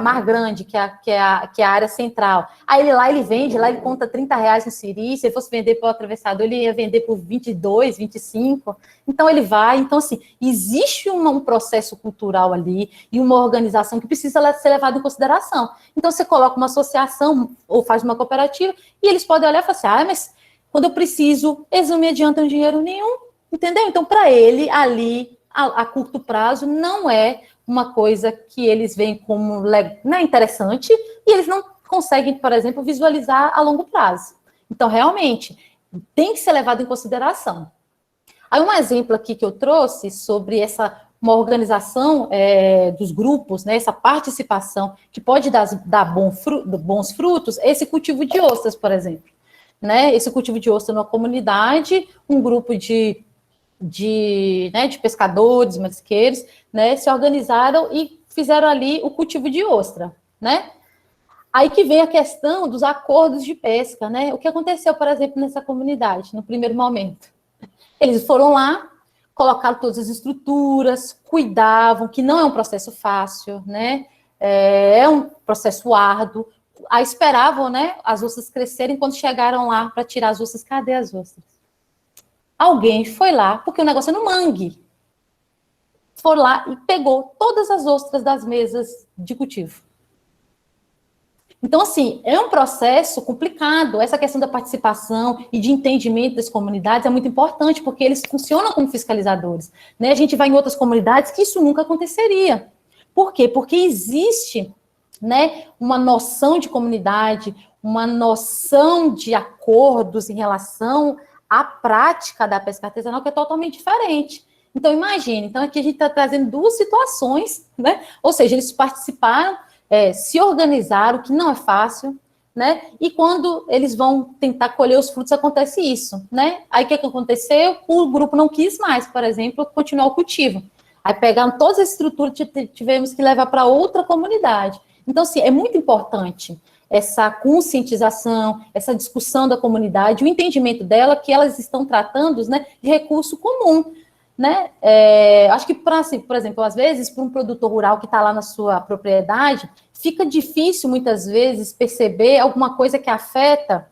Mar Grande, que é a área central. Aí ele vende, lá ele conta R$ 30 no siri. Se ele fosse vender para o atravessador, ele ia vender por 22, 25. Então, ele vai. Então, assim, existe um processo cultural ali e uma organização que precisa ser levada em consideração. Então, você coloca uma associação ou faz uma cooperativa e eles podem olhar e falar assim, mas quando eu preciso, eles não me adiantam dinheiro nenhum, entendeu? Então, para ele, ali, a curto prazo, não é uma coisa que eles veem como interessante e eles não conseguem, por exemplo, visualizar a longo prazo. Então, realmente, tem que ser levado em consideração. Aí, um exemplo aqui que eu trouxe sobre uma organização dos grupos, né, essa participação que pode dar bons frutos, esse cultivo de ostras, por exemplo. Né, esse cultivo de ostra numa comunidade, um grupo de pescadores, marisqueiros, né, se organizaram e fizeram ali o cultivo de ostra, né? Aí que vem a questão dos acordos de pesca, né? O que aconteceu, por exemplo, nessa comunidade, no primeiro momento? Eles foram lá, colocaram todas as estruturas, cuidavam, que não é um processo fácil, né? É um processo árduo. Aí esperavam, né, as ostras crescerem. Quando chegaram lá para tirar as ostras, cadê as ostras? Alguém foi lá, porque o negócio é no mangue, foi lá e pegou todas as ostras das mesas de cultivo. Então, assim, é um processo complicado. Essa questão da participação e de entendimento das comunidades é muito importante, porque eles funcionam como fiscalizadores, né? A gente vai em outras comunidades que isso nunca aconteceria. Por quê? Porque existe, né, uma noção de comunidade, uma noção de acordos em relação à prática da pesca artesanal que é totalmente diferente. Então, imagine, então aqui a gente está trazendo duas situações, né? Ou seja, eles participaram, se organizaram, que não é fácil, né? E quando eles vão tentar colher os frutos, acontece isso, né? Aí o que aconteceu? O grupo não quis mais, por exemplo, continuar o cultivo. Aí pegaram todas as estruturas que tivemos que levar para outra comunidade. Então, assim, é muito importante essa conscientização, essa discussão da comunidade, o entendimento dela que elas estão tratando, né, de recurso comum, né? Acho que, assim, por exemplo, às vezes, para um produtor rural que está lá na sua propriedade, fica difícil, muitas vezes, perceber alguma coisa que afeta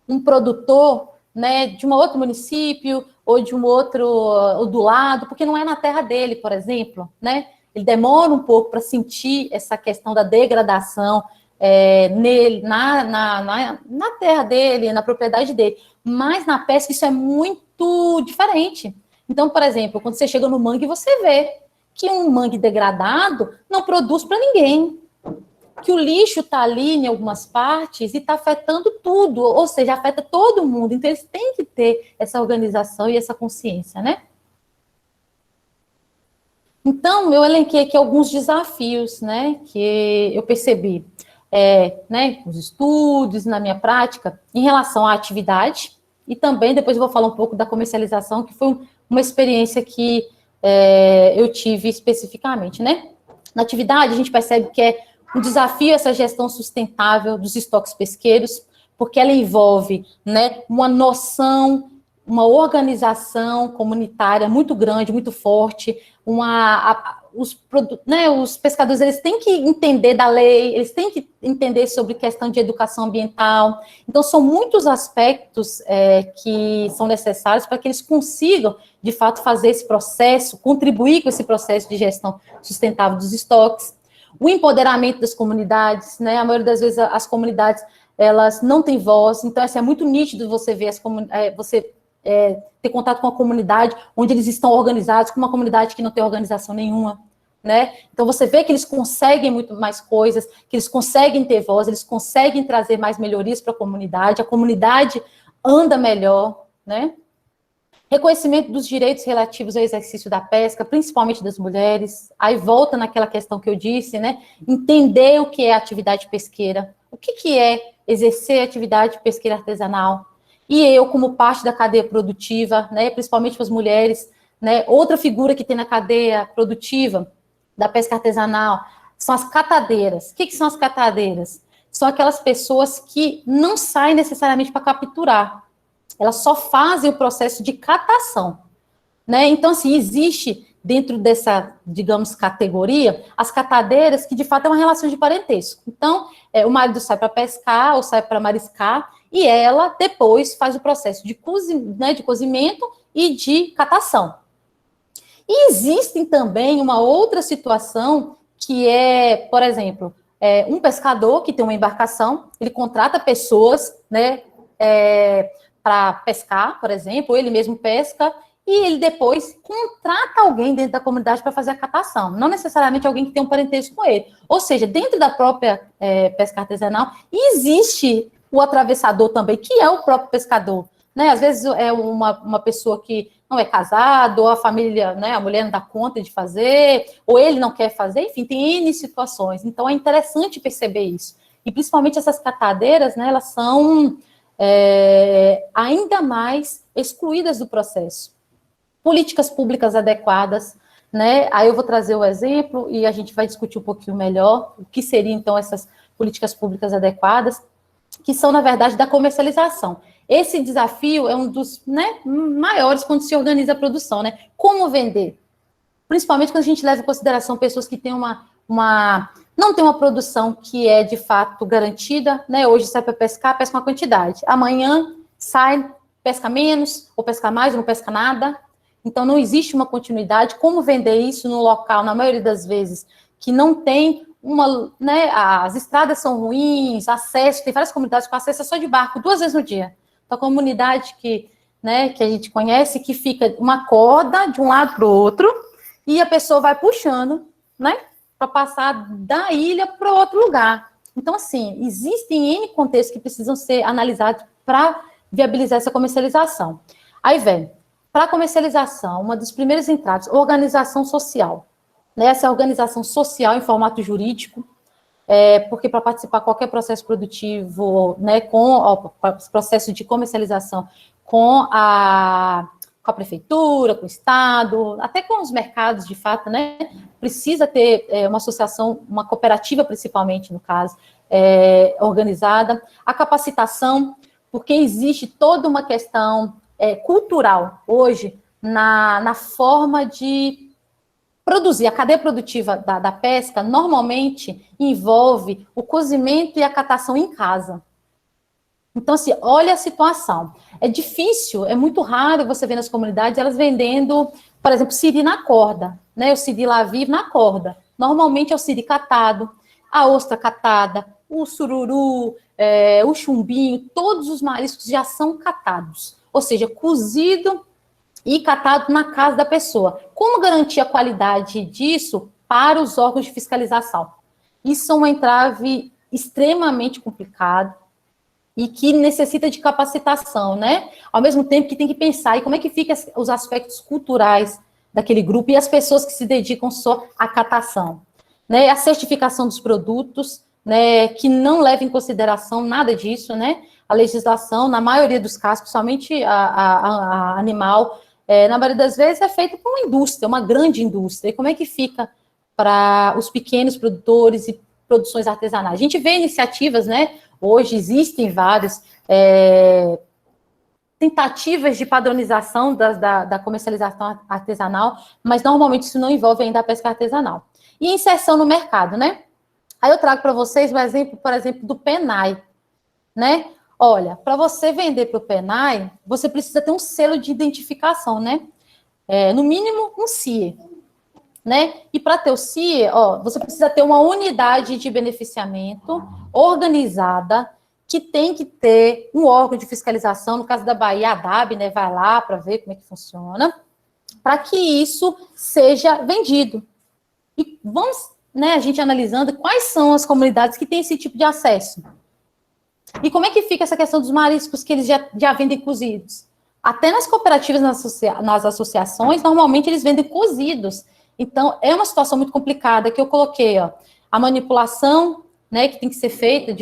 um produtor, né, de um outro município ou de um outro ou do lado, porque não é na terra dele, por exemplo, né? Ele demora um pouco para sentir essa questão da degradação nele, na terra dele, na propriedade dele. Mas na pesca isso é muito diferente. Então, por exemplo, quando você chega no mangue, você vê que um mangue degradado não produz para ninguém. Que o lixo está ali em algumas partes e está afetando tudo, ou seja, afeta todo mundo. Então, eles têm que ter essa organização e essa consciência, né? Então, eu elenquei aqui alguns desafios, né, que eu percebi, né, nos estudos, na minha prática, em relação à atividade, e também depois eu vou falar um pouco da comercialização, que foi uma experiência que eu tive especificamente, né? Na atividade, a gente percebe que é um desafio essa gestão sustentável dos estoques pesqueiros, porque ela envolve, né, uma noção, uma organização comunitária muito grande, muito forte, os pescadores eles têm que entender da lei, eles têm que entender sobre questão de educação ambiental. Então, são muitos aspectos que são necessários para que eles consigam, de fato, fazer esse processo, contribuir com esse processo de gestão sustentável dos estoques. O empoderamento das comunidades, né? A maioria das vezes as comunidades elas não têm voz, então assim, é muito nítido você ver ter contato com a comunidade onde eles estão organizados, com uma comunidade que não tem organização nenhuma, né? Então você vê que eles conseguem muito mais coisas, que eles conseguem ter voz, eles conseguem trazer mais melhorias para a comunidade anda melhor, né? Reconhecimento dos direitos relativos ao exercício da pesca, principalmente das mulheres. Aí volta naquela questão que eu disse, né? Entender o que é atividade pesqueira, o que é exercer atividade pesqueira artesanal. E eu, como parte da cadeia produtiva, né, principalmente para as mulheres, né, outra figura que tem na cadeia produtiva da pesca artesanal são as catadeiras. O que são as catadeiras? São aquelas pessoas que não saem necessariamente para capturar, elas só fazem o processo de catação, né? Então, assim, existe dentro dessa, digamos, categoria, as catadeiras, que de fato é uma relação de parentesco. Então, o marido sai para pescar ou sai para mariscar, e ela depois faz o processo de, de cozimento e de catação. E existem também uma outra situação que é, por exemplo, um pescador que tem uma embarcação, ele contrata pessoas, né, para pescar, por exemplo, ou ele mesmo pesca, e ele depois contrata alguém dentro da comunidade para fazer a catação, não necessariamente alguém que tem um parentesco com ele. Ou seja, dentro da própria pesca artesanal, existe o atravessador também, que é o próprio pescador, né? Às vezes é uma pessoa que não é casado, ou a família, né, a mulher não dá conta de fazer, ou ele não quer fazer, enfim, tem N situações. Então, é interessante perceber isso. E, principalmente, essas catadeiras, né, elas são ainda mais excluídas do processo. Políticas públicas adequadas, né? Aí eu vou trazer o exemplo e a gente vai discutir um pouquinho melhor o que seriam, então, essas políticas públicas adequadas, que são, na verdade, da comercialização. Esse desafio é um dos, né, maiores quando se organiza a produção, né? Como vender? Principalmente quando a gente leva em consideração pessoas que têm não tem uma produção que é, de fato, garantida, né? Hoje sai para pescar, pesca uma quantidade. Amanhã sai, pesca menos, ou pesca mais, ou não pesca nada. Então, não existe uma continuidade. Como vender isso no local, na maioria das vezes, que não tem né, as estradas são ruins, acesso, tem várias comunidades com acesso só de barco 2 vezes no dia. Então, a comunidade né, que a gente conhece, que fica uma corda de um lado para o outro, e a pessoa vai puxando, né, para passar da ilha para outro lugar. Então, assim, existem N contextos que precisam ser analisados para viabilizar essa comercialização. Aí vem, para a comercialização, uma das primeiras entradas, organização social. Essa organização social em formato jurídico, porque para participar de qualquer processo produtivo, né, com processo de comercialização com a prefeitura, com o Estado, até com os mercados, de fato, né, precisa ter uma associação, uma cooperativa, principalmente, no caso, organizada. A capacitação, porque existe toda uma questão cultural, hoje, na forma de produzir. A cadeia produtiva da pesca, normalmente, envolve o cozimento e a catação em casa. Então, assim, olha a situação. É difícil, é muito raro você ver nas comunidades elas vendendo, por exemplo, siri na corda, né? O siri lá vivo na corda. Normalmente é o siri catado, a ostra catada, o sururu, o chumbinho, todos os mariscos já são catados. Ou seja, cozido e catado na casa da pessoa. Como garantir a qualidade disso para os órgãos de fiscalização? Isso é um entrave extremamente complicado e que necessita de capacitação, né? Ao mesmo tempo que tem que pensar em como é que ficam os aspectos culturais daquele grupo e as pessoas que se dedicam só à catação, né? A certificação dos produtos, né? Que não leva em consideração nada disso, né? A legislação, na maioria dos casos, principalmente a animal, na maioria das vezes é feita por uma indústria, uma grande indústria. E como é que fica para os pequenos produtores e produções artesanais? A gente vê iniciativas, né? Hoje existem várias tentativas de padronização da comercialização artesanal, mas normalmente isso não envolve ainda a pesca artesanal. E inserção no mercado, né? Aí eu trago para vocês o exemplo, por exemplo, do Penai, né? Olha, para você vender para o Penai, você precisa ter um selo de identificação, né? No mínimo, um CIE, né? E para ter o CIE, você precisa ter uma unidade de beneficiamento organizada, que tem que ter um órgão de fiscalização, no caso da Bahia, a DAB, né? Vai lá para ver como é que funciona, para que isso seja vendido. E vamos, né, a gente analisando quais são as comunidades que têm esse tipo de acesso. E como é que fica essa questão dos mariscos que eles já vendem cozidos? Até nas cooperativas, nas associações, normalmente eles vendem cozidos. Então, é uma situação muito complicada que eu coloquei, a manipulação, né, que tem que ser feita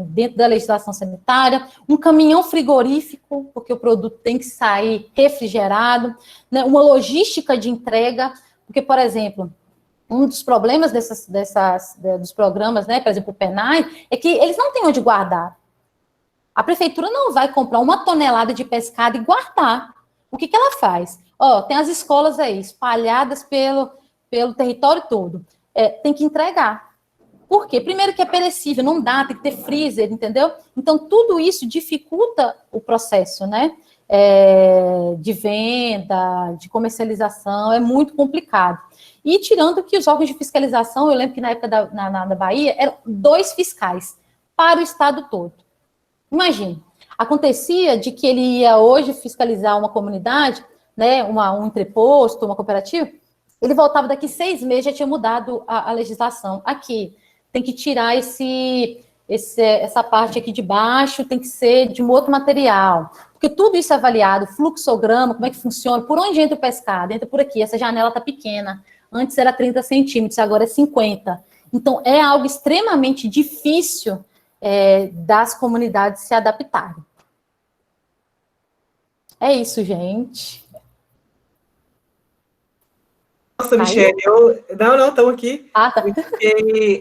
dentro da legislação sanitária, um caminhão frigorífico, porque o produto tem que sair refrigerado, né, uma logística de entrega, porque, por exemplo, um dos problemas dos programas, né, por exemplo, o PENAI, é que eles não têm onde guardar. A prefeitura não vai comprar 1 tonelada de pescado e guardar. O que ela faz? Tem as escolas aí, espalhadas pelo território todo. Tem que entregar. Por quê? Primeiro que é perecível, não dá, tem que ter freezer, entendeu? Então, tudo isso dificulta o processo, né? De venda, de comercialização, é muito complicado. E tirando que os órgãos de fiscalização, eu lembro que na época da Bahia, eram 2 fiscais para o estado todo. Imagina, acontecia de que ele ia hoje fiscalizar uma comunidade, né, um entreposto, uma cooperativa, ele voltava daqui 6 meses, já tinha mudado a legislação. Aqui, tem que tirar essa parte aqui de baixo, tem que ser de um outro material. Porque tudo isso é avaliado, fluxograma, como é que funciona, por onde entra o pescado? Entra por aqui, essa janela está pequena. Antes era 30 centímetros, agora é 50. Então, é algo extremamente difícil das comunidades se adaptarem. É isso, gente. Nossa, Michele, não, estamos aqui. Ah, tá.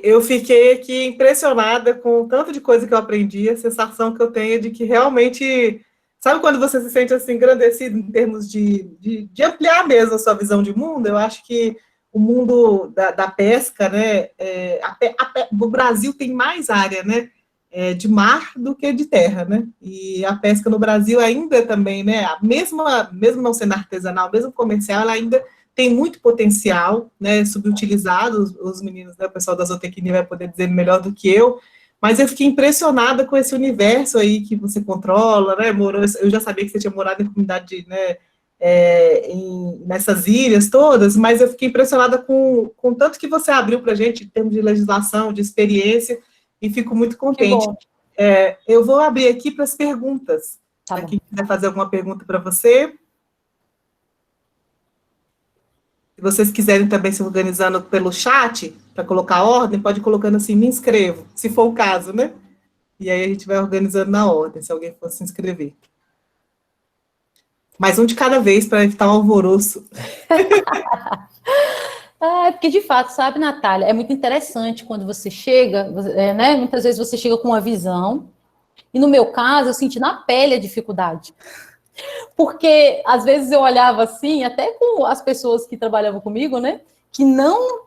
Eu fiquei aqui impressionada com o tanto de coisa que eu aprendi, a sensação que eu tenho de que realmente, sabe quando você se sente assim, engrandecido em termos de ampliar mesmo a sua visão de mundo? Eu acho que o mundo da pesca, né, o Brasil tem mais área, né, de mar do que de terra, né, e a pesca no Brasil ainda também, né, mesmo não sendo artesanal, mesmo comercial, ela ainda tem muito potencial, né, subutilizado, os meninos, né, o pessoal da zootecnia vai poder dizer melhor do que eu, mas eu fiquei impressionada com esse universo aí que você controla, né, eu já sabia que você tinha morado em comunidade, né, nessas ilhas todas, mas eu fiquei impressionada com tanto que você abriu para a gente, em termos de legislação, de experiência, e fico muito contente. Eu vou abrir aqui para as perguntas. Tá, quem quiser fazer alguma pergunta para você. Se vocês quiserem também se organizando pelo chat, para colocar a ordem, pode ir colocando assim, me inscrevo, se for o caso, né? E aí a gente vai organizando na ordem, se alguém for se inscrever. Mais um de cada vez, para evitar um alvoroço. Porque, de fato, sabe, Natália, é muito interessante quando você chega, né? Muitas vezes você chega com uma visão, e no meu caso, eu senti na pele a dificuldade. Porque, às vezes, eu olhava assim, até com as pessoas que trabalhavam comigo, né? Que não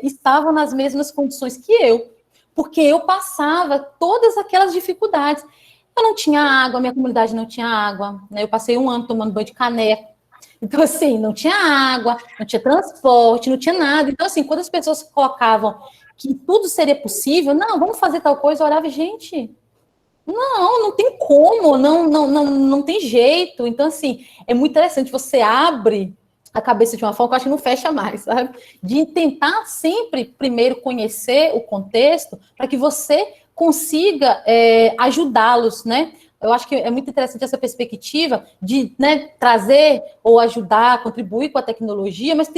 estavam nas mesmas condições que eu. Porque eu passava todas aquelas dificuldades. Eu não tinha água, minha comunidade não tinha água, né? Eu passei 1 ano tomando banho de caneca. Então, assim, não tinha água, não tinha transporte, não tinha nada. Então, assim, quando as pessoas colocavam que tudo seria possível, não, vamos fazer tal coisa, eu olhava, gente, não tem como, não tem jeito. Então, assim, é muito interessante, você abre a cabeça de uma forma que eu acho que não fecha mais, sabe? De tentar sempre, primeiro, conhecer o contexto, para que você consiga ajudá-los, né? Eu acho que é muito interessante essa perspectiva de, né, trazer ou ajudar, contribuir com a tecnologia, mas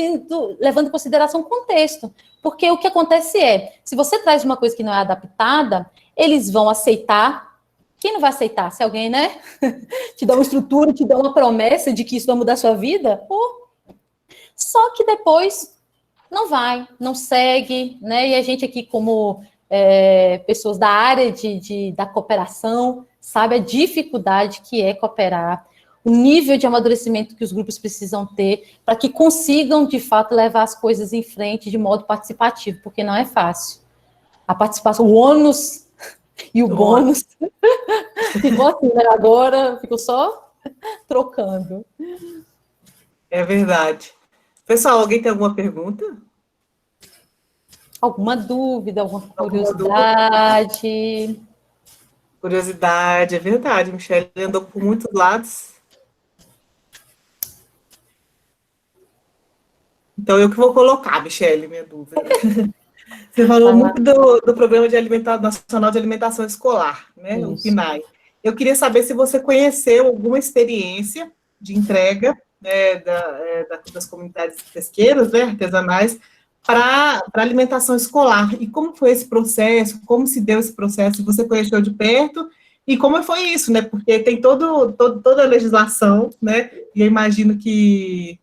levando em consideração o contexto. Porque o que acontece se você traz uma coisa que não é adaptada, eles vão aceitar. Quem não vai aceitar? Se alguém, né, te dá uma estrutura, te dá uma promessa de que isso vai mudar a sua vida, só que depois não vai, não segue, né? E a gente aqui, como pessoas da área da cooperação, sabe a dificuldade que é cooperar, o nível de amadurecimento que os grupos precisam ter para que consigam, de fato, levar as coisas em frente de modo participativo, porque não é fácil. A participação, o ônus e o bônus ficou assim, né? Agora ficou só trocando. É verdade. Pessoal, alguém tem alguma pergunta? Alguma dúvida, alguma curiosidade? Curiosidade, é verdade. Michele andou por muitos lados. Então, eu que vou colocar, Michele, minha dúvida. Você falou muito do Programa Nacional de Alimentação Escolar, né? Isso. O PNAE. Eu queria saber se você conheceu alguma experiência de entrega, né, das comunidades pesqueiras, né, artesanais, para alimentação escolar. E como foi esse processo? Como se deu esse processo? Você conheceu de perto? E como foi isso, né? Porque tem toda a legislação, né? E eu imagino que,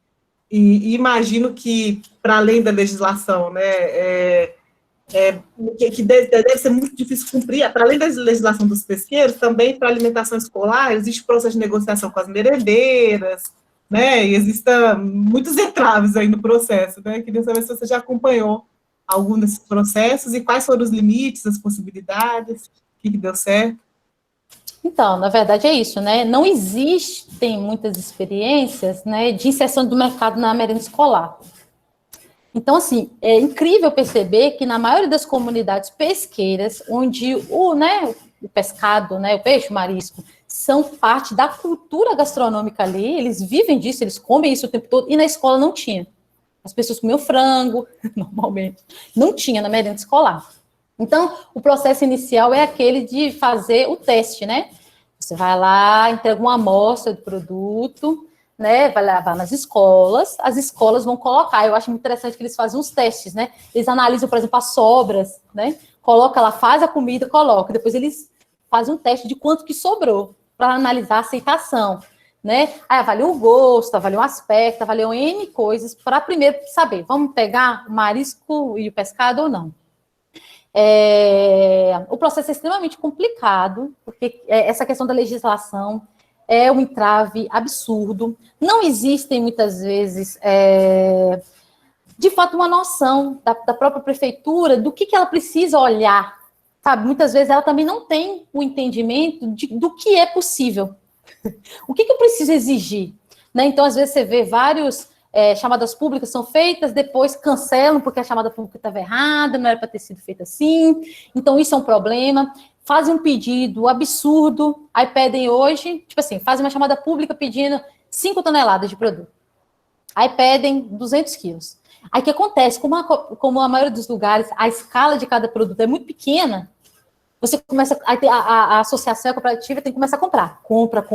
para além da legislação, né, que deve ser muito difícil cumprir, para além da legislação dos pesqueiros, também para a alimentação escolar, existe processo de negociação com as merendeiras, né, e existem muitos entraves aí no processo, né, queria saber se você já acompanhou algum desses processos e quais foram os limites, as possibilidades, o que deu certo. Então, na verdade é isso, né, não existem muitas experiências, né, de inserção do mercado na merenda escolar. Então, assim, é incrível perceber que na maioria das comunidades pesqueiras, onde o pescado, né, o peixe, o marisco, são parte da cultura gastronômica ali, eles vivem disso, eles comem isso o tempo todo, e na escola não tinha. As pessoas comiam frango, normalmente. Não tinha na merenda escolar. Então, o processo inicial é aquele de fazer o teste, né? Você vai lá, entrega uma amostra do produto, né, vai levar nas escolas, as escolas vão colocar, eu acho muito interessante que eles fazem uns testes, né, eles analisam, por exemplo, as sobras, né, coloca lá, faz a comida, coloca, depois eles fazem um teste de quanto que sobrou, para analisar a aceitação, né, aí avaliam o gosto, avaliam o aspecto, avaliam N coisas, para primeiro saber, vamos pegar o marisco e o pescado ou não. O processo é extremamente complicado, porque essa questão da legislação é um entrave absurdo. Não existem, muitas vezes, de fato, uma noção da própria prefeitura do que ela precisa olhar, sabe? Muitas vezes ela também não tem o entendimento do que é possível. O que eu preciso exigir? Né? Então, às vezes, você vê vários chamadas públicas são feitas, depois cancelam porque a chamada pública estava errada, não era para ter sido feita assim. Então, isso é um problema. Fazem um pedido absurdo, aí pedem hoje, tipo assim, fazem uma chamada pública pedindo 5 toneladas de produto. Aí pedem 200 quilos. Aí o que acontece? Como a maioria dos lugares, a escala de cada produto é muito pequena, você começa, a associação cooperativa tem que começar a comprar. Compra,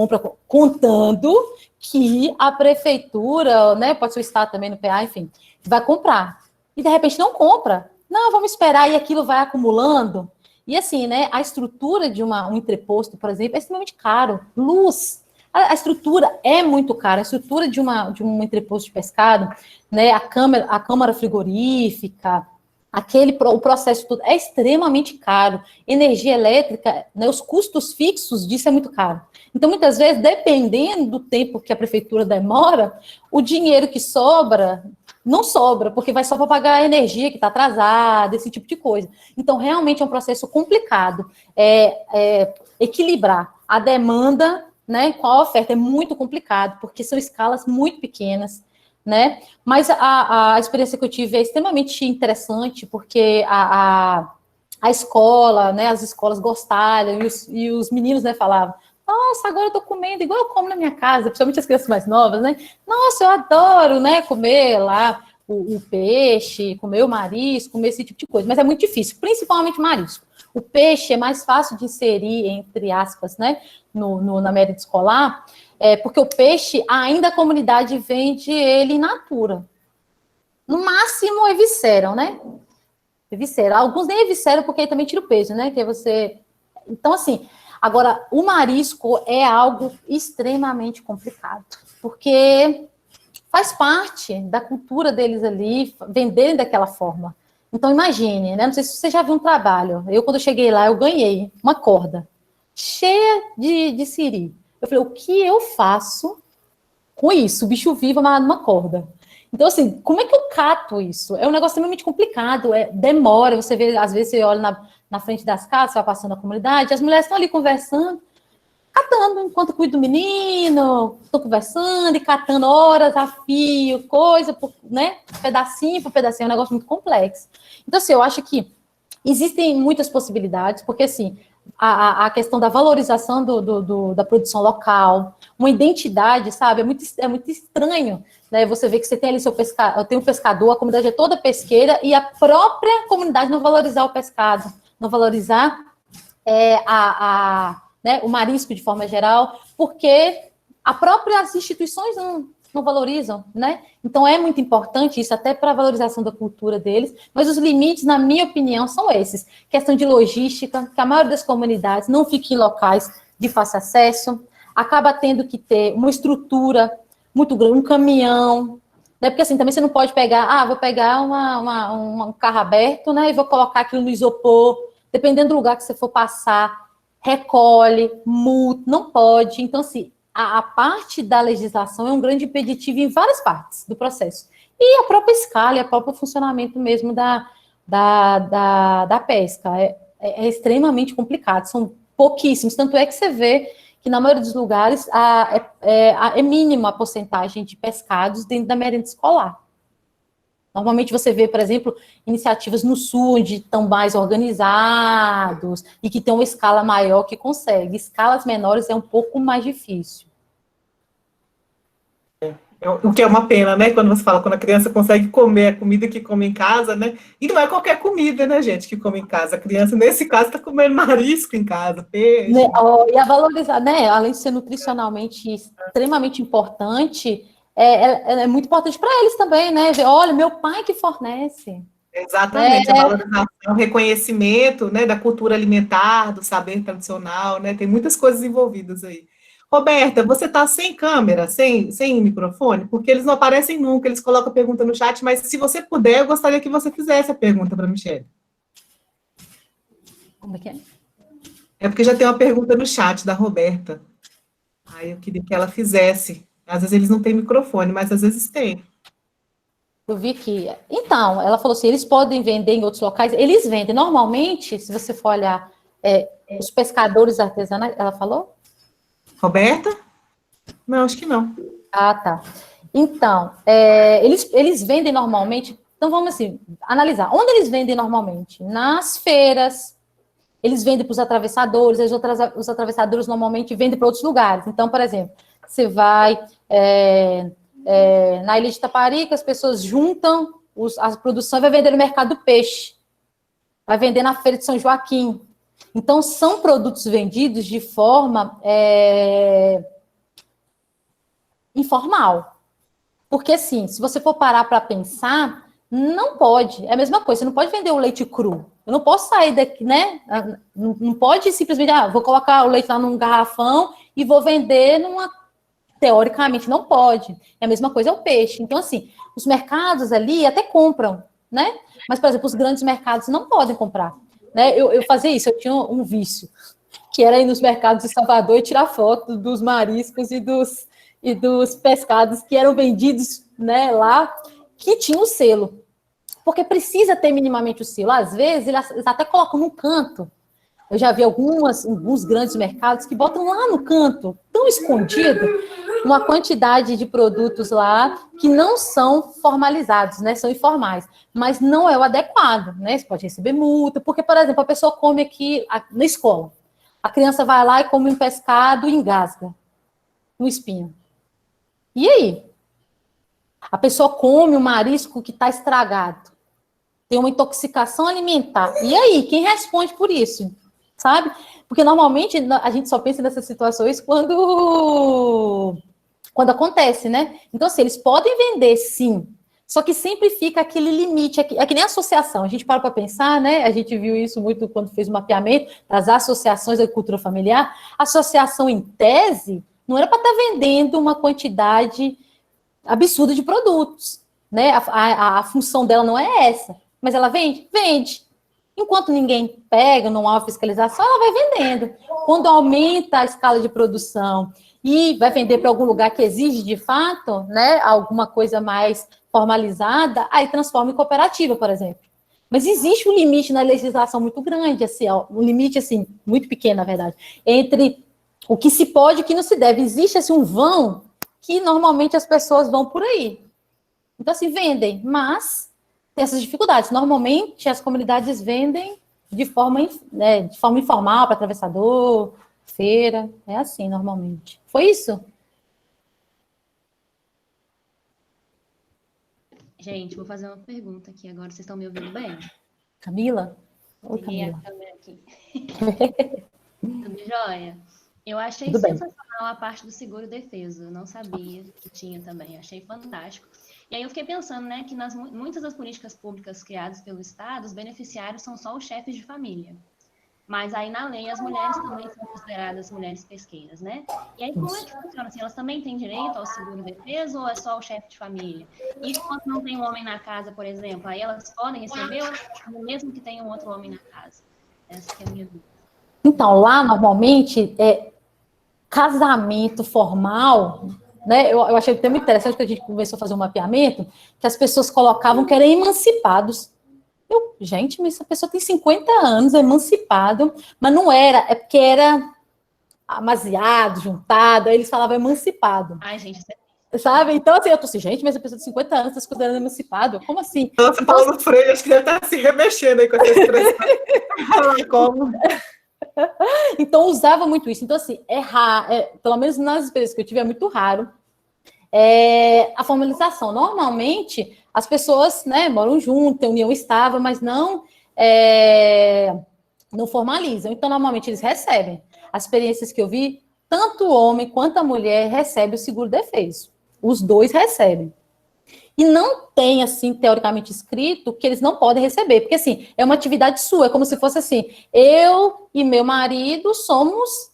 contando que a prefeitura, né, pode ser o estado também no PA, enfim, vai comprar. E de repente não compra. Não, vamos esperar, e aquilo vai acumulando. E assim, né, a estrutura de um entreposto, por exemplo, é extremamente caro. Luz, a estrutura é muito cara. A estrutura de um entreposto de pescado, né, a câmara frigorífica, o processo todo é extremamente caro. Energia elétrica, né, os custos fixos disso é muito caro. Então, muitas vezes, dependendo do tempo que a prefeitura demora, o dinheiro que sobra não sobra, porque vai só para pagar a energia que está atrasada, esse tipo de coisa. Então, realmente é um processo complicado. Equilibrar a demanda, né, com a oferta é muito complicado, porque são escalas muito pequenas, né? Mas a experiência que eu tive é extremamente interessante, porque a escola, né, as escolas gostaram, e os meninos, né, falavam, nossa, agora eu tô comendo igual eu como na minha casa, principalmente as crianças mais novas, né? Nossa, eu adoro, né, comer lá o peixe, comer o marisco, comer esse tipo de coisa, mas é muito difícil, principalmente marisco. O peixe é mais fácil de inserir, entre aspas, né, na merenda escolar, porque o peixe, ainda a comunidade vende ele in natura. No máximo, evisceram, né? Evisceram. Alguns nem evisceram, porque aí também tira o peso, né? Que você... Então, assim, agora, o marisco é algo extremamente complicado, porque faz parte da cultura deles ali, venderem daquela forma. Então, imagine, né? Não sei se você já viu um trabalho. Quando eu cheguei lá, eu ganhei uma corda cheia de siri. Eu falei, o que eu faço com isso? O bicho vivo amarrado numa corda. Então, assim, como é que eu cato isso? É um negócio extremamente complicado, demora, você vê, às vezes você olha na frente das casas, vai passando a comunidade, as mulheres estão ali conversando, catando enquanto cuido do menino, estão conversando e catando horas a fio, coisa, né, pedacinho por pedacinho, é um negócio muito complexo. Então, assim, eu acho que existem muitas possibilidades, porque, assim, a questão da valorização da produção local, uma identidade, sabe? É muito estranho, né? Você vê que você tem ali tem um pescador, a comunidade é toda pesqueira, e a própria comunidade não valorizar o pescado, não valorizar né, o marisco de forma geral, porque as próprias instituições não valorizam, né? Então, é muito importante isso, até para a valorização da cultura deles, mas os limites, na minha opinião, são esses. Questão de logística, que a maioria das comunidades não fica em locais de fácil acesso, acaba tendo que ter uma estrutura muito grande, um caminhão, Né? Porque assim, também você não pode pegar, vou pegar um carro aberto, né, e vou colocar aquilo no isopor, dependendo do lugar que você for passar, recolhe, multa, não pode. Então, assim, a parte da legislação é um grande impeditivo em várias partes do processo. E a própria escala, e o próprio funcionamento mesmo da pesca. É extremamente complicado, são pouquíssimos. Tanto é que você vê que na maioria dos lugares é mínima a porcentagem de pescados dentro da merenda escolar. Normalmente você vê, por exemplo, iniciativas no sul, onde estão mais organizados e que tem uma escala maior que consegue. Escalas menores é um pouco mais difícil. O que é uma pena, né? Quando você fala, quando a criança consegue comer a comida que come em casa, né? E não é qualquer comida, né, gente, que come em casa. A criança, nesse caso, está comendo marisco em casa, peixe. Né, e a valorizar, né? Além de ser nutricionalmente extremamente importante, é muito importante para eles também, né? Ver, olha, meu pai que fornece. Exatamente, a valorização, o reconhecimento, né, da cultura alimentar, do saber tradicional, né? Tem muitas coisas envolvidas aí. Roberta, você está sem câmera, sem microfone? Porque eles não aparecem nunca, eles colocam a pergunta no chat, mas se você puder, eu gostaria que você fizesse a pergunta para a Michelle. Como é que é? É porque já tem uma pergunta no chat da Roberta. Aí eu queria que ela fizesse. Às vezes eles não têm microfone, mas às vezes tem. Eu vi que. Então, ela falou assim: eles podem vender em outros locais. Eles vendem. Normalmente, se você for olhar os pescadores artesanais, ela falou? Roberta? Não, acho que não. Ah, tá. Então, eles vendem normalmente. Então, vamos assim, analisar. Onde eles vendem normalmente? Nas feiras. Eles vendem para os atravessadores, os atravessadores normalmente vendem para outros lugares. Então, por exemplo, você vai na Ilha de Taparica, as pessoas juntam a produção e vai vender no mercado do peixe. Vai vender na Feira de São Joaquim. Então, são produtos vendidos de forma informal. Porque, assim, se você for parar para pensar, não pode. É a mesma coisa, você não pode vender o leite cru. Eu não posso sair daqui, né? Não pode simplesmente, vou colocar o leite lá num garrafão e vou vender numa. Teoricamente, não pode. É a mesma coisa o peixe. Então, assim, os mercados ali até compram, né? Mas, por exemplo, os grandes mercados não podem comprar. Né? Eu fazia isso, eu tinha um vício, que era ir nos mercados de Salvador e tirar foto dos mariscos e dos pescados que eram vendidos, né, lá, que tinham o selo. Porque precisa ter minimamente o selo. Às vezes, eles até colocam no canto. Eu já vi alguns grandes mercados que botam lá no canto, tão escondido, uma quantidade de produtos lá que não são formalizados, né? São informais. Mas não é o adequado, né? Você pode receber multa, porque, por exemplo, a pessoa come aqui na escola. A criança vai lá e come um pescado e engasga no espinho. E aí? A pessoa come um marisco que está estragado. Tem uma intoxicação alimentar. E aí? Quem responde por isso? Sabe? Porque normalmente a gente só pensa nessas situações quando acontece, né? Então, assim, eles podem vender, sim. Só que sempre fica aquele limite. É que nem associação. A gente para pensar, né? A gente viu isso muito quando fez o mapeamento das associações da cultura familiar. A associação, em tese, não era para estar vendendo uma quantidade absurda de produtos, né? A função dela não é essa. Mas ela vende? Vende. Enquanto ninguém pega, não há fiscalização, ela vai vendendo. Quando aumenta a escala de produção e vai vender para algum lugar que exige, de fato, né, alguma coisa mais formalizada, aí transforma em cooperativa, por exemplo. Mas existe um limite na legislação muito grande, assim, um limite assim, muito pequeno, na verdade, entre o que se pode e o que não se deve. Existe assim, um vão que normalmente as pessoas vão por aí. Então, assim, vendem, mas tem essas dificuldades. Normalmente, as comunidades vendem de forma informal, para atravessador, feira, é assim, normalmente. Foi isso? Gente, vou fazer uma pergunta aqui agora. Vocês estão me ouvindo bem? Câmera? Oi, Liguei a Camila. câmera aqui. Tudo jóia? Eu achei Tudo bem. sensacional a parte do seguro-defeso. Eu não sabia que tinha também. Achei fantástico. E aí eu fiquei pensando, né, que muitas das políticas públicas criadas pelo Estado, os beneficiários são só os chefes de família. Mas aí na lei as mulheres também são consideradas mulheres pesqueiras, né? E aí como é que funciona? Assim, elas também têm direito ao seguro-defeso ou é só o chefe de família? E quando não tem um homem na casa, por exemplo, aí elas podem receber mesmo que tenha um outro homem na casa? Essa que é a minha dúvida. Então, lá, normalmente, casamento formal, né? Eu achei até muito interessante que a gente começou a fazer um mapeamento, que as pessoas colocavam que eram emancipados. Gente, mas essa pessoa tem 50 anos, é emancipado, mas não era, é porque era amaziado, juntado, aí eles falavam emancipado. Ai, gente, isso sabe? Então, assim, eu tô assim, gente, mas a pessoa de 50 anos está se considerando emancipado, como assim? Nossa, então, Paulo Freire, acho que já está se remexendo aí com essa expressão. Como? Então, usava muito isso. Então, assim, pelo menos nas experiências que eu tive, é muito raro a formalização. Normalmente, as pessoas, né, moram juntas, têm união estável, mas não formalizam. Então, normalmente, eles recebem. As experiências que eu vi, tanto o homem quanto a mulher recebem o seguro-defeso. Os dois recebem. E não tem, assim, teoricamente escrito que eles não podem receber, porque, assim, é uma atividade sua, é como se fosse assim, eu e meu marido somos...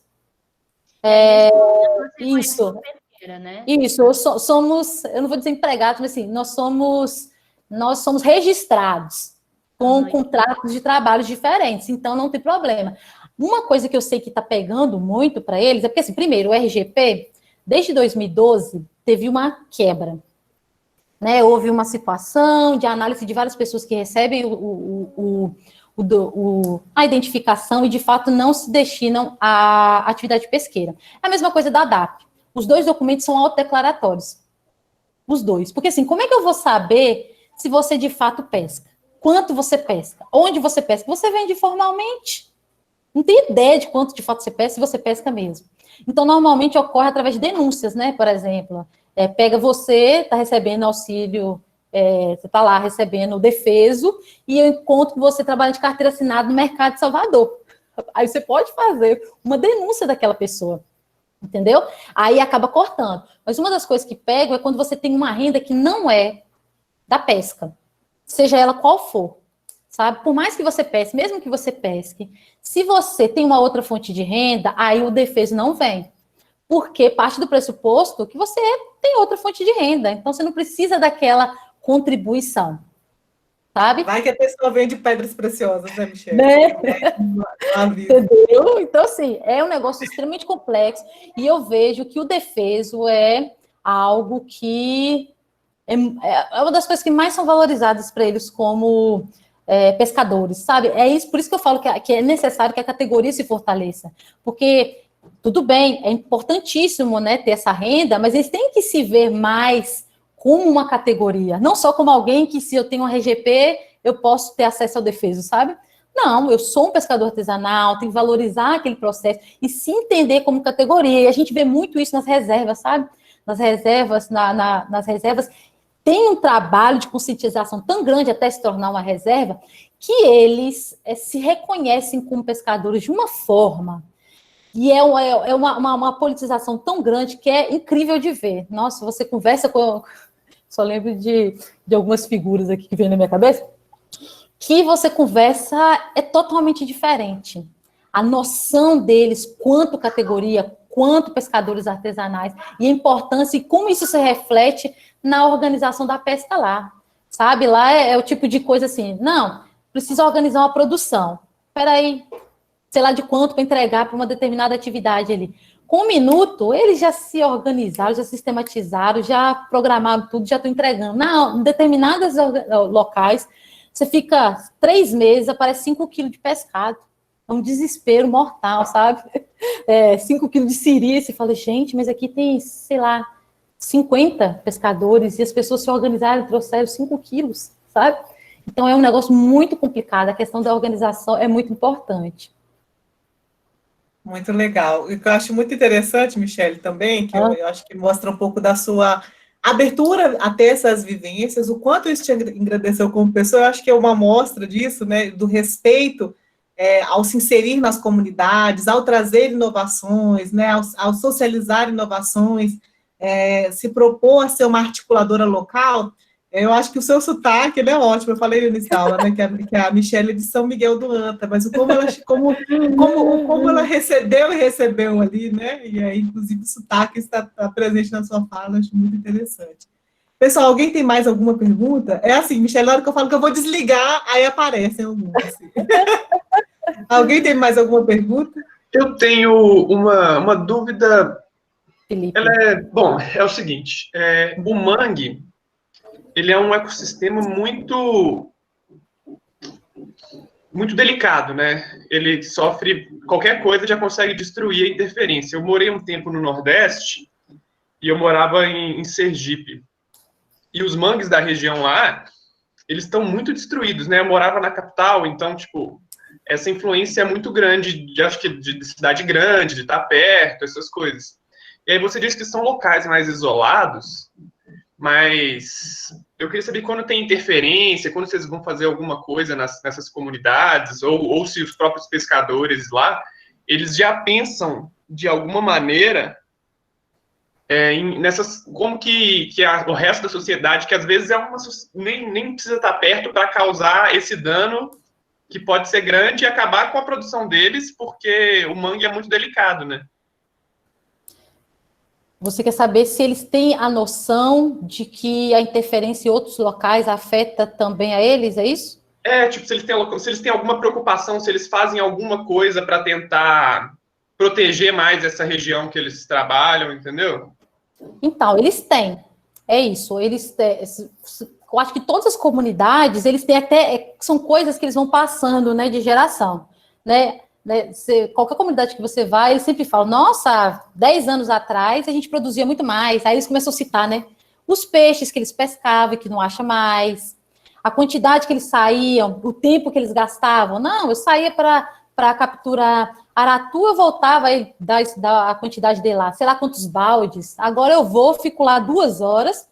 isso, né? Isso, somos, eu não vou dizer empregados, mas assim, nós somos registrados com contratos de trabalhos diferentes, então não tem problema. Uma coisa que eu sei que está pegando muito para eles é porque, assim, primeiro, o RGP, desde 2012, teve uma quebra. Né? Houve uma situação de análise de várias pessoas que recebem a identificação e, de fato, não se destinam à atividade pesqueira. É a mesma coisa da DAP. Os dois documentos são autodeclaratórios. Os dois. Porque, assim, como é que eu vou saber se você, de fato, pesca? Quanto você pesca? Onde você pesca? Você vende formalmente. Não tem ideia de quanto, de fato, você pesca, se você pesca mesmo. Então, normalmente, ocorre através de denúncias, né? Por exemplo, pega você, está recebendo auxílio, você está lá recebendo o defeso, e eu encontro que você trabalha de carteira assinada no mercado de Salvador. Aí você pode fazer uma denúncia daquela pessoa. Entendeu? Aí acaba cortando. Mas uma das coisas que pegam é quando você tem uma renda que não é da pesca, seja ela qual for, sabe? Por mais que você pesque, mesmo que você pesque, se você tem uma outra fonte de renda, aí o defeso não vem. Porque parte do pressuposto que você tem outra fonte de renda. Então, você não precisa daquela contribuição. Sabe? Vai que a pessoa vende pedras preciosas, né, Michele? Né? Entendeu? Então, assim, é um negócio extremamente complexo e eu vejo que o defeso é algo que é uma das coisas que mais são valorizadas para eles como pescadores, sabe? É isso, por isso que eu falo que é necessário que a categoria se fortaleça, porque tudo bem, é importantíssimo, né, ter essa renda, mas eles têm que se ver mais como uma categoria, não só como alguém que, se eu tenho um RGP, eu posso ter acesso ao defeso, sabe? Não, eu sou um pescador artesanal, tenho que valorizar aquele processo e se entender como categoria. E a gente vê muito isso nas reservas, sabe? Nas reservas, nas reservas, tem um trabalho de conscientização tão grande até se tornar uma reserva, que eles se reconhecem como pescadores de uma forma, e é uma politização tão grande que é incrível de ver. Nossa, você conversa com... Só lembro de algumas figuras aqui que vem na minha cabeça, que você conversa é totalmente diferente. A noção deles, quanto categoria, quanto pescadores artesanais, e a importância e como isso se reflete na organização da pesca lá. Sabe, lá é o tipo de coisa assim, não, precisa organizar uma produção. Espera aí, sei lá de quanto para entregar para uma determinada atividade ali. Com 1 minuto, eles já se organizaram, já sistematizaram, já programaram tudo, já estão entregando. Não, em determinados locais, você fica 3 meses, aparece 5 quilos de pescado. É um desespero mortal, sabe? 5 quilos de siri, você fala, gente, mas aqui tem, sei lá, 50 pescadores, e as pessoas se organizaram e trouxeram 5 quilos, sabe? Então, é um negócio muito complicado, a questão da organização é muito importante. Muito legal. E o que eu acho muito interessante, Michele, também, que eu acho que mostra um pouco da sua abertura a ter essas vivências, o quanto isso te engrandeceu como pessoa, eu acho que é uma amostra disso, né, do respeito ao se inserir nas comunidades, ao trazer inovações, né, ao socializar inovações, se propor a ser uma articuladora local. Eu acho que o seu sotaque, ele é ótimo. Eu falei no início da aula, né, que a Michelle é de São Miguel do Anta, mas como ela recebeu ali, né? E aí, inclusive, o sotaque está presente na sua fala, acho muito interessante. Pessoal, alguém tem mais alguma pergunta? É assim, Michelle, na hora que eu falo que eu vou desligar, aí aparecem algumas. Assim. Alguém tem mais alguma pergunta? Eu tenho uma dúvida. Felipe. É o seguinte, o mangue, ele é um ecossistema muito delicado, né? Ele sofre, qualquer coisa já consegue destruir a interferência. Eu morei um tempo no Nordeste e eu morava em Sergipe. E os mangues da região lá, eles estão muito destruídos, né? Eu morava na capital, então, tipo, essa influência é muito grande, acho que de cidade grande, de estar perto, essas coisas. E aí você disse que são locais mais isolados, mas eu queria saber quando tem interferência, quando vocês vão fazer alguma coisa nessas comunidades, ou se os próprios pescadores lá, eles já pensam de alguma maneira nessas, como que o resto da sociedade, que às vezes nem precisa estar perto para causar esse dano que pode ser grande e acabar com a produção deles, porque o mangue é muito delicado, né? Você quer saber se eles têm a noção de que a interferência em outros locais afeta também a eles, é isso? Tipo, se eles têm alguma preocupação, se eles fazem alguma coisa para tentar proteger mais essa região que eles trabalham, entendeu? Então, eles têm. É isso. Eles têm. Eu acho que todas as comunidades, eles têm até. São coisas que eles vão passando, né, de geração. Né? Qualquer comunidade que você vai, eles sempre falam: nossa, 10 anos atrás a gente produzia muito mais. Aí eles começam a citar, né? Os peixes que eles pescavam e que não acha mais. A quantidade que eles saíam, o tempo que eles gastavam. Não, eu saía para capturar aratu, eu voltava aí dar a quantidade de lá, sei lá quantos baldes. Agora eu fico lá 2 horas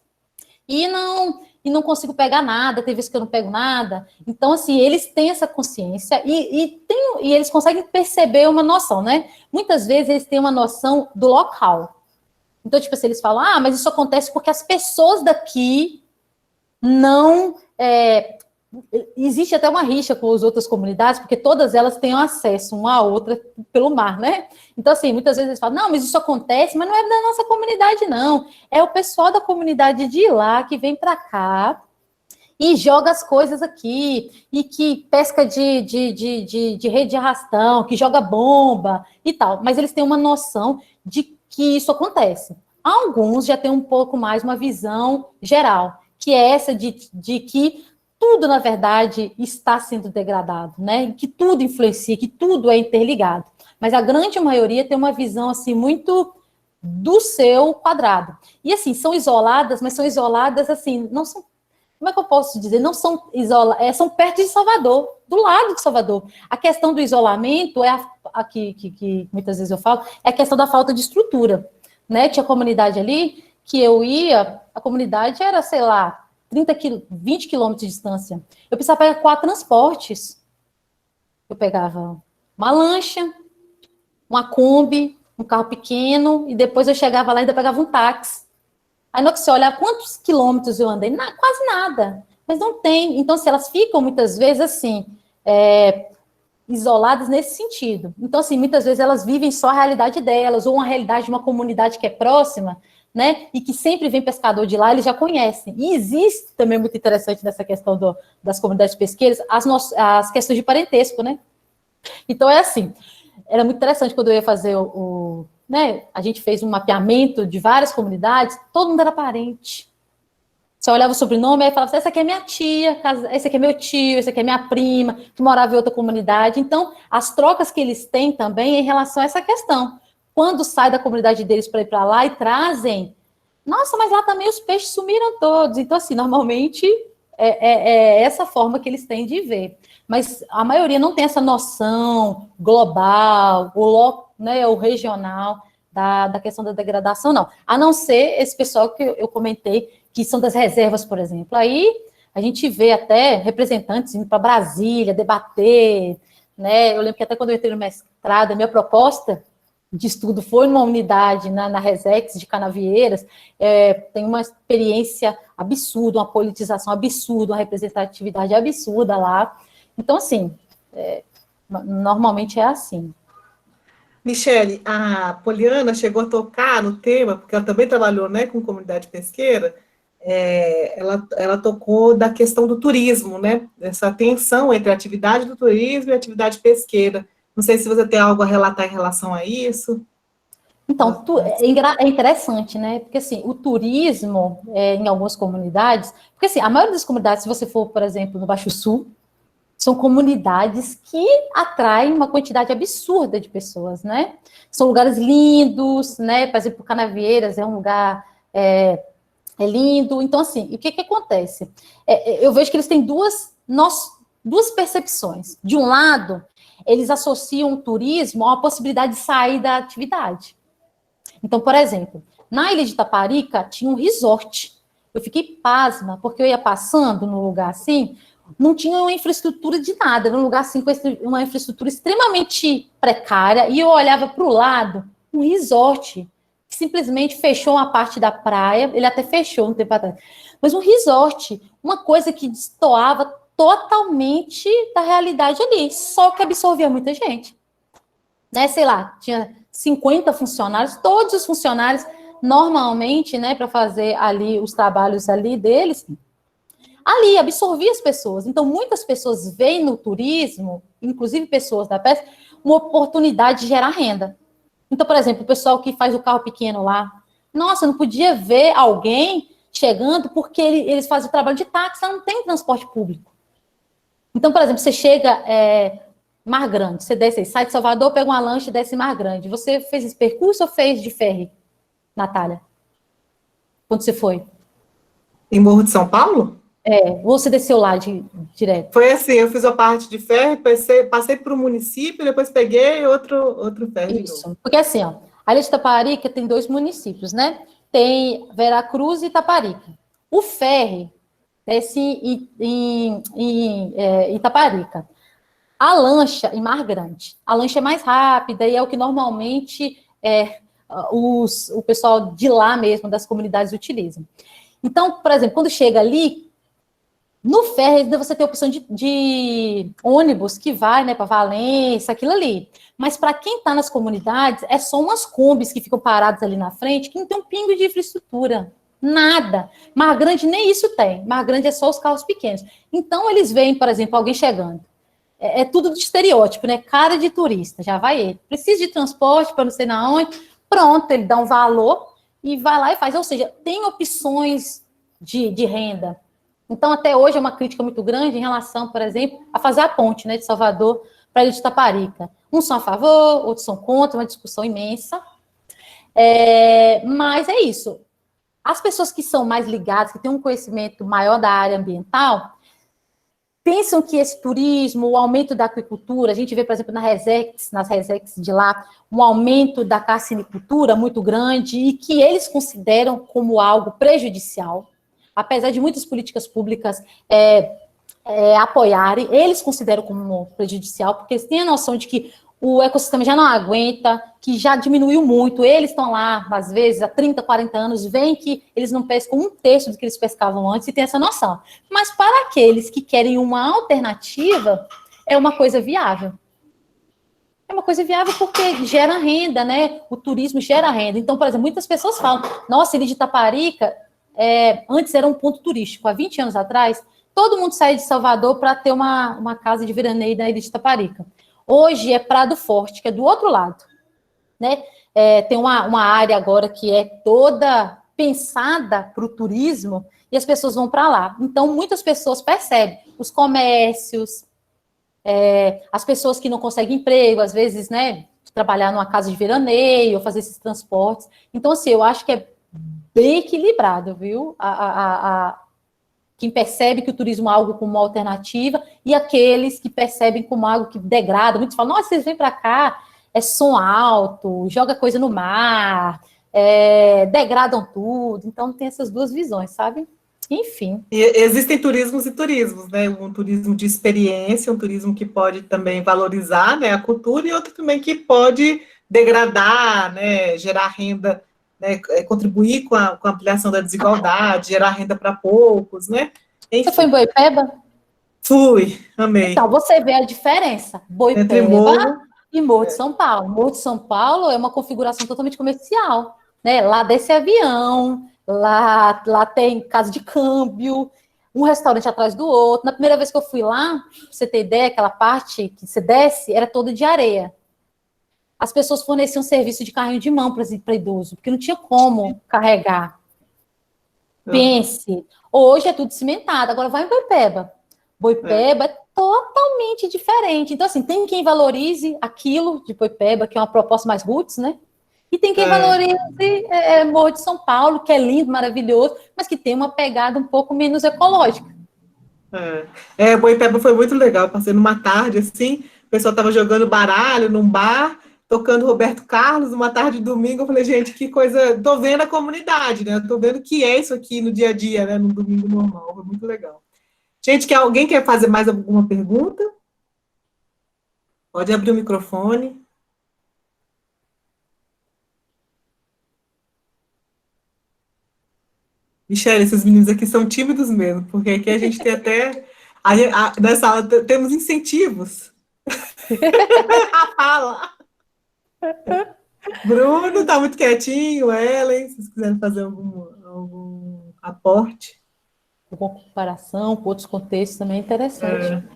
e não consigo pegar nada, tem vezes que eu não pego nada. Então, assim, eles têm essa consciência e eles conseguem perceber uma noção, né? Muitas vezes eles têm uma noção do local. Então, tipo assim, eles falam, mas isso acontece porque as pessoas daqui não... existe até uma rixa com as outras comunidades, porque todas elas têm acesso uma à outra pelo mar, né? Então, assim, muitas vezes eles falam, não, mas isso acontece, mas não é da nossa comunidade, não. É o pessoal da comunidade de lá que vem para cá e joga as coisas aqui, e que pesca de rede de arrastão, que joga bomba e tal. Mas eles têm uma noção de que isso acontece. Alguns já têm um pouco mais uma visão geral, que é essa de que tudo, na verdade, está sendo degradado, né? Que tudo influencia, que tudo é interligado. Mas a grande maioria tem uma visão, assim, muito do seu quadrado. E, assim, são isoladas, mas são isoladas, assim, não são... Como é que eu posso dizer? Não são isoladas, são perto de Salvador, do lado de Salvador. A questão do isolamento, que muitas vezes eu falo, é a questão da falta de estrutura, né? Tinha comunidade ali que eu ia, a comunidade era, sei lá, 20 quilômetros de distância. Eu precisava pegar 4 transportes. Eu pegava uma lancha, uma Kombi, um carro pequeno, e depois eu chegava lá e ainda pegava um táxi. Aí, na hora que você olhar quantos quilômetros eu andei, quase nada. Mas não tem. Então, se elas ficam, muitas vezes, assim, isoladas nesse sentido. Então, assim, muitas vezes elas vivem só a realidade delas, ou uma realidade de uma comunidade que é próxima, né, e que sempre vem pescador de lá, eles já conhecem. E existe também muito interessante nessa questão das comunidades pesqueiras, as questões de parentesco, né? Então, é assim, era muito interessante quando eu ia fazer né, a gente fez um mapeamento de várias comunidades, todo mundo era parente. Você olhava o sobrenome e falava assim, essa aqui é minha tia, esse aqui é meu tio, esse aqui é minha prima, que morava em outra comunidade. Então, as trocas que eles têm também em relação a essa questão. Quando sai da comunidade deles para ir para lá e trazem, nossa, mas lá também os peixes sumiram todos. Então, assim, normalmente é essa forma que eles têm de ver. Mas a maioria não tem essa noção global, né, o regional da questão da degradação, não. A não ser esse pessoal que eu comentei, que são das reservas, por exemplo. Aí a gente vê até representantes indo para Brasília, debater, né? Eu lembro que até quando eu entrei no mestrado, a minha proposta de estudo foi numa unidade na Resex de Canavieiras, tem uma experiência absurda, uma politização absurda, uma representatividade absurda lá. Então, assim, normalmente é assim. Michele, a Poliana chegou a tocar no tema, porque ela também trabalhou, né, com comunidade pesqueira, ela tocou da questão do turismo, né, essa tensão entre a atividade do turismo e a atividade pesqueira. Não sei se você tem algo a relatar em relação a isso. Então, é interessante, né? Porque, assim, o turismo, em algumas comunidades... Porque, assim, a maioria das comunidades, se você for, por exemplo, no Baixo Sul, são comunidades que atraem uma quantidade absurda de pessoas, né? São lugares lindos, né? Por exemplo, Canavieiras é um lugar lindo. Então, assim, o que acontece? Eu vejo que eles têm duas percepções. De um lado, eles associam o turismo a uma possibilidade de sair da atividade. Então, por exemplo, na ilha de Itaparica tinha um resort. Eu fiquei pasma, porque eu ia passando num lugar assim, não tinha uma infraestrutura de nada, era um lugar assim com uma infraestrutura extremamente precária, e eu olhava para o lado, um resort, que simplesmente fechou uma parte da praia, ele até fechou um tempo atrás, mas um resort, uma coisa que destoava totalmente da realidade ali, só que absorvia muita gente. Né, sei lá, tinha 50 funcionários, todos os funcionários, normalmente, né, para fazer ali os trabalhos ali deles, ali absorvia as pessoas. Então, muitas pessoas veem no turismo, inclusive pessoas da pesca, uma oportunidade de gerar renda. Então, por exemplo, o pessoal que faz o carro pequeno lá, nossa, não podia ver alguém chegando porque eles fazem o trabalho de táxi, não tem transporte público. Então, por exemplo, você chega... Mar Grande, você desce aí, sai de Salvador, pega uma lancha e desce em Mar Grande. Você fez esse percurso ou fez de ferry, Natália? Quando você foi? Em Morro de São Paulo? Ou você desceu lá direto? Foi assim, eu fiz a parte de ferry, passei para o município, depois peguei outro ferry. Isso, porque assim, ó, a ilha de Itaparica tem 2 municípios, né? Tem Veracruz e Itaparica. O ferry desce em Itaparica. A lancha em Mar Grande. A lancha é mais rápida e é o que normalmente o pessoal de lá mesmo, das comunidades, utilizam. Então, por exemplo, quando chega ali, no ferry você tem a opção de ônibus que vai, né, para Valença, aquilo ali. Mas para quem está nas comunidades, é só umas combis que ficam paradas ali na frente, que não tem um pingo de infraestrutura. Nada. Mar Grande nem isso tem. Mar Grande é só os carros pequenos. Então, eles veem, por exemplo, alguém chegando. É tudo de estereótipo, né? Cara de turista, já vai ele. Precisa de transporte para não sei na onde. Pronto, ele dá um valor e vai lá e faz. Ou seja, tem opções de renda. Então, até hoje é uma crítica muito grande em relação, por exemplo, a fazer a ponte, né, de Salvador para a ilha de Itaparica. Uns são a favor, outros são contra, uma discussão imensa. Mas é isso. As pessoas que são mais ligadas, que têm um conhecimento maior da área ambiental, pensam que esse turismo, o aumento da aquicultura, a gente vê, por exemplo, nas Resex de lá, um aumento da carcinicultura muito grande e que eles consideram como algo prejudicial, apesar de muitas políticas públicas apoiarem, eles consideram como prejudicial, porque eles têm a noção de que o ecossistema já não aguenta, que já diminuiu muito, eles estão lá, às vezes, há 30, 40 anos, veem que eles não pescam 1/3 do que eles pescavam antes e tem essa noção. Mas para aqueles que querem uma alternativa, é uma coisa viável. É uma coisa viável porque gera renda, né? O turismo gera renda. Então, por exemplo, muitas pessoas falam, nossa, Ilha de Itaparica, antes era um ponto turístico, há 20 anos atrás, todo mundo saía de Salvador para ter uma casa de veraneio na Ilha de Itaparica. Hoje é Prado Forte, que é do outro lado, né? Tem uma área agora que é toda pensada para o turismo e as pessoas vão para lá. Então, muitas pessoas percebem os comércios, as pessoas que não conseguem emprego, às vezes, né, trabalhar numa casa de veraneio, ou fazer esses transportes. Então, assim, eu acho que é bem equilibrado, viu? Quem percebe que o turismo é algo como uma alternativa e aqueles que percebem como algo que degrada. Muitos falam, nossa, vocês vêm para cá, é som alto, joga coisa no mar, degradam tudo. Então, tem essas duas visões, sabe? Enfim. E existem turismos e turismos, né? Um turismo de experiência, um turismo que pode também valorizar, né, a cultura, e outro também que pode degradar, né, gerar renda, né, contribuir com a ampliação da desigualdade, gerar renda para poucos, né? Enfim. Você foi em Boipeba? Fui, amei. Então, você vê a diferença. Entre Boipeba Morro e Morro de São Paulo. Morro de São Paulo é uma configuração totalmente comercial, né? Lá desce avião, lá tem casa de câmbio, um restaurante atrás do outro. Na primeira vez que eu fui lá, pra você ter ideia, aquela parte que você desce era toda de areia. As pessoas forneciam serviço de carrinho de mão para idoso, porque não tinha como carregar. Pense, hoje é tudo cimentado, agora vai em Boipeba. Boipeba é totalmente diferente. Então, assim, tem quem valorize aquilo de Boipeba, que é uma proposta mais roots, né? E tem quem valorize Morro de São Paulo, que é lindo, maravilhoso, mas que tem uma pegada um pouco menos ecológica. Boipeba foi muito legal. Eu passei numa tarde, assim, o pessoal estava jogando baralho num bar, tocando Roberto Carlos, uma tarde de domingo. Eu falei, gente, que coisa... Tô vendo a comunidade, né? Tô vendo o que é isso aqui no dia a dia, né? No domingo normal. Foi muito legal. Gente, alguém quer fazer mais alguma pergunta? Pode abrir o microfone. Michele, esses meninos aqui são tímidos mesmo, porque aqui a gente tem até... nessa aula temos incentivos. A fala. Bruno tá muito quietinho, Ellen, se vocês quiserem fazer algum aporte. Com comparação com outros contextos também é interessante.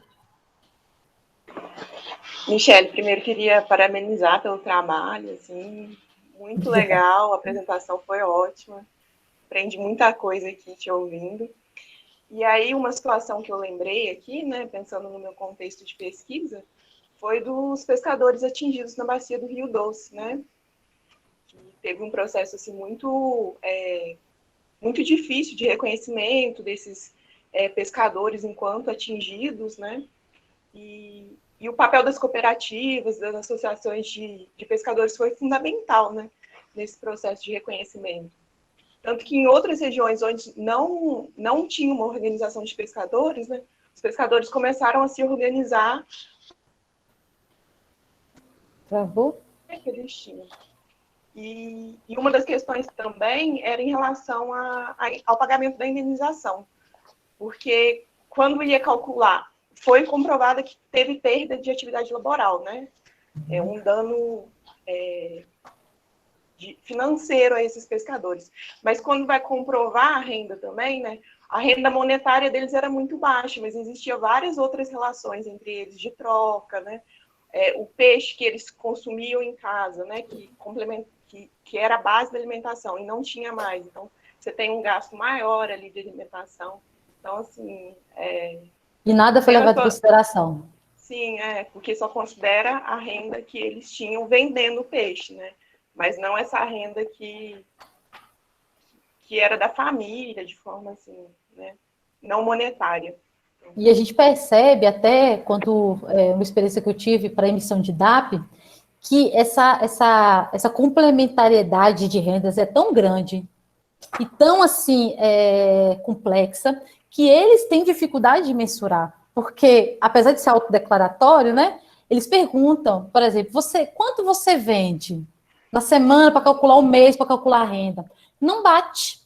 Michele, primeiro queria parabenizar pelo trabalho, assim, muito legal, a apresentação foi ótima, aprendi muita coisa aqui te ouvindo. E aí, uma situação que eu lembrei aqui, né, pensando no meu contexto de pesquisa, foi dos pescadores atingidos na bacia do Rio Doce, né? Que teve um processo assim, muito difícil de reconhecimento desses pescadores enquanto atingidos, né? E o papel das cooperativas, das associações de pescadores foi fundamental, né, nesse processo de reconhecimento. Tanto que em outras regiões onde não tinha uma organização de pescadores, né, os pescadores começaram a se organizar. Travou? Que eles tinham. E uma das questões também era em relação ao pagamento da indenização. Porque quando ia calcular, foi comprovada que teve perda de atividade laboral, né? Um dano financeiro a esses pescadores. Mas quando vai comprovar a renda também, né? A renda monetária deles era muito baixa, mas existia várias outras relações entre eles, de troca, né? O peixe que eles consumiam em casa, né? Que era a base da alimentação, e não tinha mais. Então, você tem um gasto maior ali de alimentação. Então, assim... E nada foi levado em consideração. Sim, porque só considera a renda que eles tinham vendendo peixe, né? Mas não essa renda que era da família, de forma assim, né? Não monetária. E a gente percebe até, quando uma experiência que eu tive para emissão de DAP, que essa complementariedade de rendas é tão grande e tão, assim, complexa, que eles têm dificuldade de mensurar, porque, apesar de ser autodeclaratório, né, eles perguntam, por exemplo, quanto você vende na semana para calcular o mês, para calcular a renda? Não bate,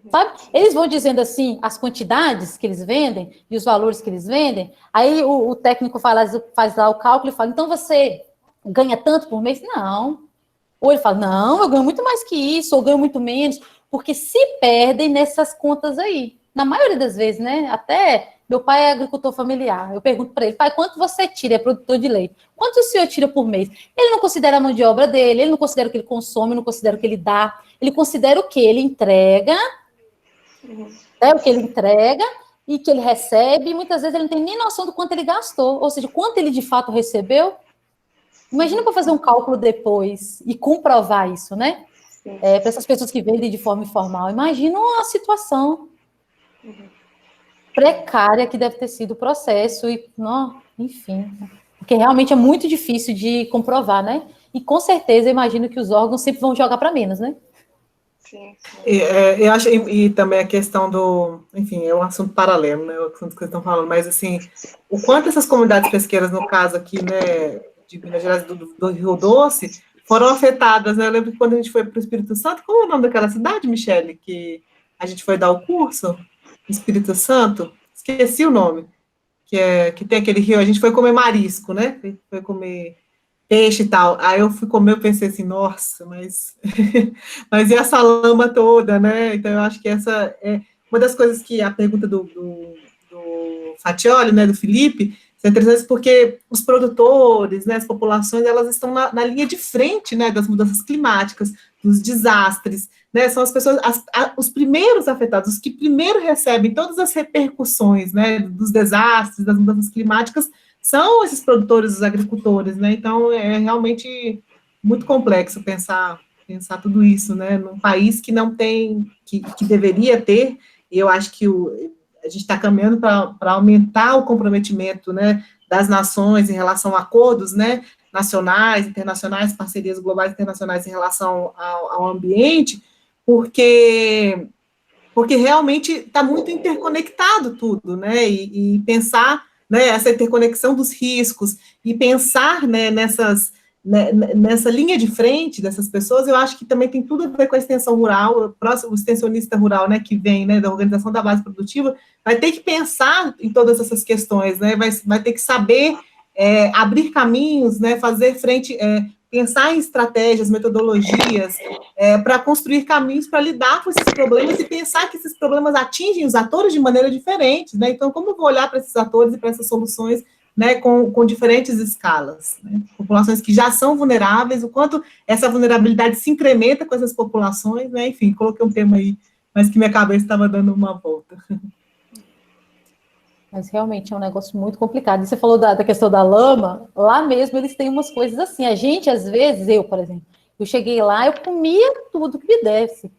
sabe? Eles vão dizendo assim, as quantidades que eles vendem e os valores que eles vendem, aí o técnico faz lá o cálculo e fala, então você ganha tanto por mês? Não. Ou ele fala, não, eu ganho muito mais que isso, ou ganho muito menos, porque se perdem nessas contas aí. Na maioria das vezes, né? Até meu pai é agricultor familiar. Eu pergunto para ele, pai, quanto você tira? É produtor de leite. Quanto o senhor tira por mês? Ele não considera a mão de obra dele, ele não considera o que ele consome, não considera o que ele dá. Ele considera o que ele entrega, o que ele entrega e que ele recebe. E muitas vezes ele não tem nem noção do quanto ele gastou, ou seja, quanto ele de fato recebeu. Imagina para fazer um cálculo depois e comprovar isso, né? Para essas pessoas que vendem de forma informal. Imagina uma situação precária que deve ter sido o processo, enfim, porque realmente é muito difícil de comprovar, né? E com certeza eu imagino que os órgãos sempre vão jogar para menos, né? Sim. Eu acho, e também a questão enfim, é um assunto paralelo, né? O assunto que vocês estão falando, mas assim, o quanto essas comunidades pesqueiras, no caso aqui, né, de Minas Gerais, do Rio Doce, foram afetadas, né? Eu lembro que quando a gente foi para o Espírito Santo, qual é o nome daquela cidade, Michele, que a gente foi dar o curso? Espírito Santo? Esqueci o nome. Que tem aquele rio, a gente foi comer marisco, né? Foi comer peixe e tal. Aí eu fui comer, eu pensei assim, nossa, mas, mas e essa lama toda, né? Então eu acho que essa é uma das coisas que a pergunta do Fatioli, né, do Felipe, é interessante porque os produtores, né, as populações, elas estão na linha de frente, né, das mudanças climáticas, dos desastres, né, são as pessoas, os primeiros afetados, os que primeiro recebem todas as repercussões, né, dos desastres, das mudanças climáticas, são esses produtores, os agricultores, né, então é realmente muito complexo pensar tudo isso, né, num país que não tem, que deveria ter, e eu acho que a gente está caminhando para aumentar o comprometimento, né, das nações em relação a acordos, né, nacionais, internacionais, parcerias globais internacionais em relação ao ambiente, porque realmente está muito interconectado tudo, né, e pensar, né, essa interconexão dos riscos, e pensar, né, nessa linha de frente dessas pessoas, eu acho que também tem tudo a ver com a extensão rural, o extensionista rural, né, que vem, né, da organização da base produtiva, vai ter que pensar em todas essas questões, né, vai ter que saber abrir caminhos, né, fazer frente, pensar em estratégias, metodologias, para construir caminhos para lidar com esses problemas e pensar que esses problemas atingem os atores de maneira diferente, né, então como eu vou olhar para esses atores e para essas soluções, né, com diferentes escalas, né, populações que já são vulneráveis, o quanto essa vulnerabilidade se incrementa com essas populações, né, enfim, coloquei um tema aí, mas que minha cabeça estava dando uma volta. Mas realmente é um negócio muito complicado. E você falou da questão da lama, lá mesmo eles têm umas coisas assim. A gente, às vezes, eu, por exemplo, eu cheguei lá, eu comia tudo que me desse.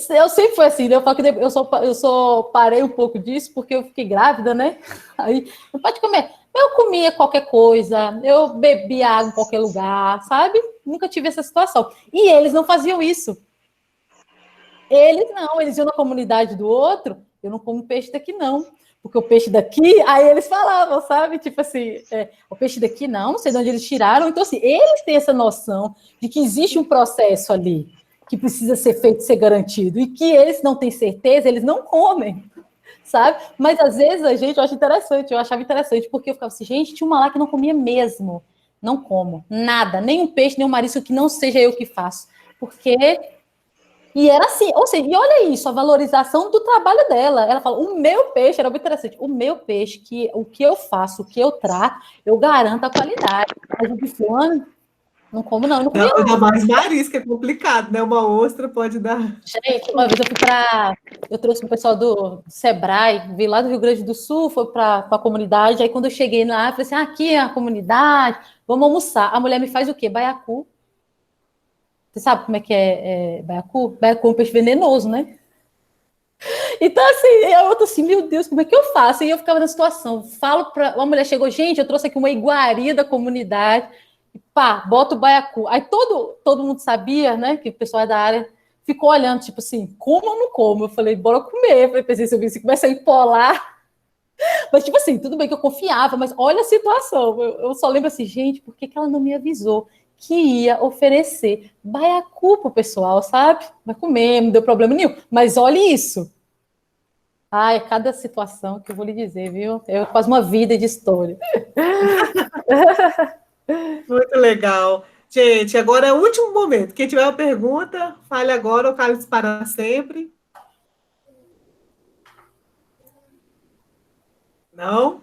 Eu sempre fui assim, né? Eu falo que eu só parei um pouco disso porque eu fiquei grávida, né? Aí, não pode comer. Eu comia qualquer coisa, eu bebia água em qualquer lugar, sabe? Nunca tive essa situação. E eles não faziam isso. Eles iam na comunidade do outro, eu não como peixe daqui não, porque o peixe daqui, aí eles falavam, sabe, tipo assim, o peixe daqui não sei de onde eles tiraram, então assim, eles têm essa noção de que existe um processo ali, que precisa ser feito, ser garantido, e que eles não têm certeza, eles não comem, sabe, mas às vezes eu achava interessante, porque eu ficava assim, gente, tinha uma lá que não comia mesmo, não como, nada, nem um peixe, nem um marisco que não seja eu que faço, porque... E era assim, ou seja, e olha isso, a valorização do trabalho dela. Ela fala, o meu peixe, era muito interessante, o meu peixe, o que eu faço, o que eu trato, eu garanto a qualidade. Mas o de fulano, não como não comia não. Ainda mais marisco, é complicado, né? Uma ostra pode dar... Gente, uma vez eu trouxe o pessoal do Sebrae, vim lá do Rio Grande do Sul, foi para a comunidade, aí quando eu cheguei lá, eu falei assim, aqui é a comunidade, vamos almoçar. A mulher me faz o quê? Baiacu. Você sabe como é que é baiacu? Baiacu é um peixe venenoso, né? Então, assim, eu tô assim, meu Deus, como é que eu faço? E eu ficava na situação, falo para... Uma mulher chegou, gente, eu trouxe aqui uma iguaria da comunidade, e pá, bota o baiacu. Aí todo mundo sabia, né, que o pessoal da área ficou olhando, tipo assim, como ou não como? Eu falei, bora comer. Eu falei, pensei, se eu vi, começa a empolar. Mas, tipo assim, tudo bem que eu confiava, mas olha a situação. Eu só lembro assim, gente, por que ela não me avisou que ia oferecer baiacu pro pessoal, sabe? Vai comer, não deu problema nenhum. Mas olha isso. Ai, cada situação que eu vou lhe dizer, viu? É quase uma vida de história. Muito legal. Gente, agora é o último momento. Quem tiver uma pergunta, fale agora ou cale-se para sempre. Não?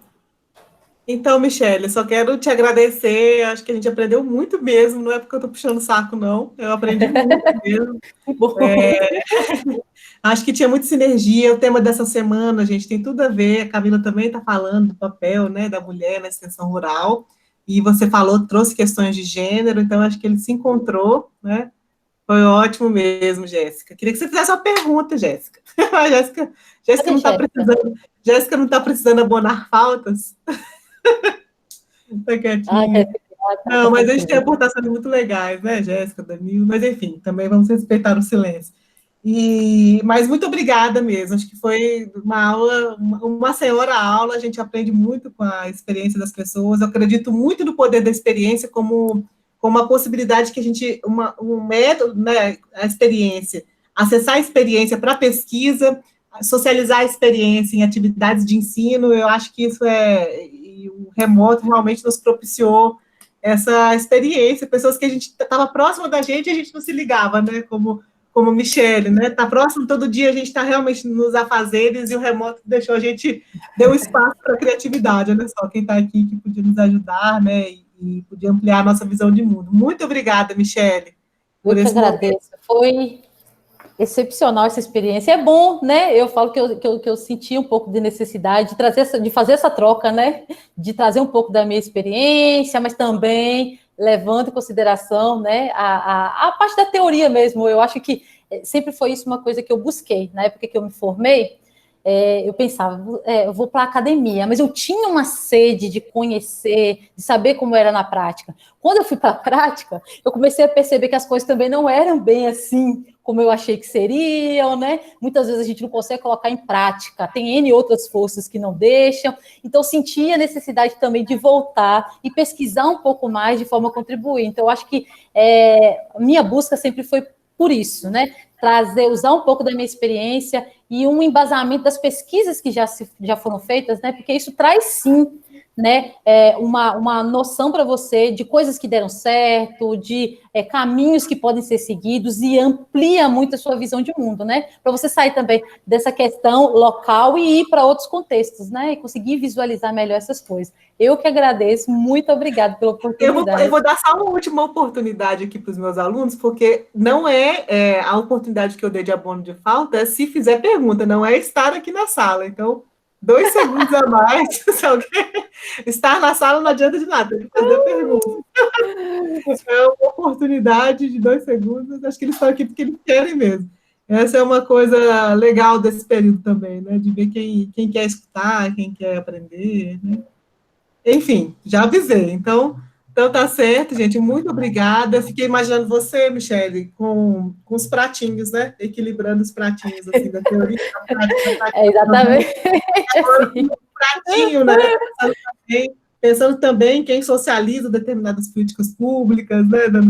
Então, Michele, só quero te agradecer. Acho que a gente aprendeu muito mesmo. Não é porque eu estou puxando o saco, não. Eu aprendi muito mesmo. Acho que tinha muita sinergia. O tema dessa semana, gente, tem tudo a ver. A Camila também está falando do papel, né, da mulher na extensão rural. E você falou, trouxe questões de gênero. Então, acho que ele se encontrou, né? Foi ótimo mesmo, Jéssica. Queria que você fizesse uma pergunta, Jéssica. Jéssica não está precisando. Jéssica não está precisando abonar faltas. Tá quietinha. Não, mas a gente tem aportações muito legais, né, Jéssica, Danilo? Mas, enfim, também vamos respeitar o silêncio. Mas muito obrigada mesmo, acho que foi uma aula, uma senhora aula, a gente aprende muito com a experiência das pessoas, eu acredito muito no poder da experiência como uma possibilidade que a gente, um método, né, a experiência, acessar a experiência para pesquisa, socializar a experiência em atividades de ensino, eu acho que isso e o remoto realmente nos propiciou essa experiência, pessoas que a gente estava próxima da gente e a gente não se ligava, né, como Michele, né? Está próximo todo dia, a gente está realmente nos afazeres e o remoto deixou a gente, deu espaço para a criatividade, olha só, quem está aqui que podia nos ajudar, né? E podia ampliar a nossa visão de mundo. Muito obrigada, Michele. Eu que agradeço. Foi excepcional essa experiência. É bom, né? Eu falo que eu senti um pouco de necessidade de fazer essa troca, né? De trazer um pouco da minha experiência, mas também levando em consideração, né, a parte da teoria mesmo. Eu acho que sempre foi isso uma coisa que eu busquei. Na época que eu me formei, eu pensava, eu vou para a academia, mas eu tinha uma sede de conhecer, de saber como era na prática. Quando eu fui para a prática, eu comecei a perceber que as coisas também não eram bem assim como eu achei que seriam, né? Muitas vezes a gente não consegue colocar em prática, tem N outras forças que não deixam, então eu senti a necessidade também de voltar e pesquisar um pouco mais de forma a contribuir. Então, eu acho que minha busca sempre foi por isso, né? Usar um pouco da minha experiência e um embasamento das pesquisas que já foram feitas, né? Porque isso traz, sim, né, uma noção para você de coisas que deram certo, de caminhos que podem ser seguidos e amplia muito a sua visão de mundo, né? Para você sair também dessa questão local e ir para outros contextos, né? E conseguir visualizar melhor essas coisas. Eu que agradeço, muito obrigada pela oportunidade. Eu vou dar só uma última oportunidade aqui para os meus alunos, porque não a oportunidade que eu dei de abono de falta é se fizer pergunta, não é estar aqui na sala. Então, 2 segundos a mais, se alguém estar na sala não adianta de nada, tem que fazer pergunta. É uma oportunidade de 2 segundos, acho que eles estão aqui porque eles querem mesmo. Essa é uma coisa legal desse período também, né? De ver quem quer escutar, quem quer aprender, né? Enfim, já avisei. Então tá certo, gente. Muito obrigada. Fiquei imaginando você, Michele, com os pratinhos, né? Equilibrando os pratinhos, assim, da teoria. Exatamente. Um pratinho, né? Pensando também quem socializa determinadas políticas públicas, né? Dando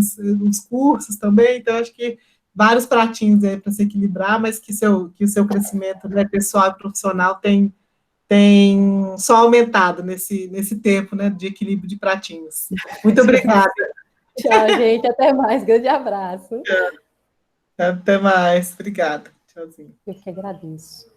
os cursos também. Então, acho que vários pratinhos aí para se equilibrar, mas que o seu crescimento, né, pessoal e profissional tem só aumentado nesse tempo, né, de equilíbrio de pratinhos. Muito obrigada. Tchau, gente. Até mais. Grande abraço. Até mais. Obrigada. Tchauzinho. Eu que agradeço.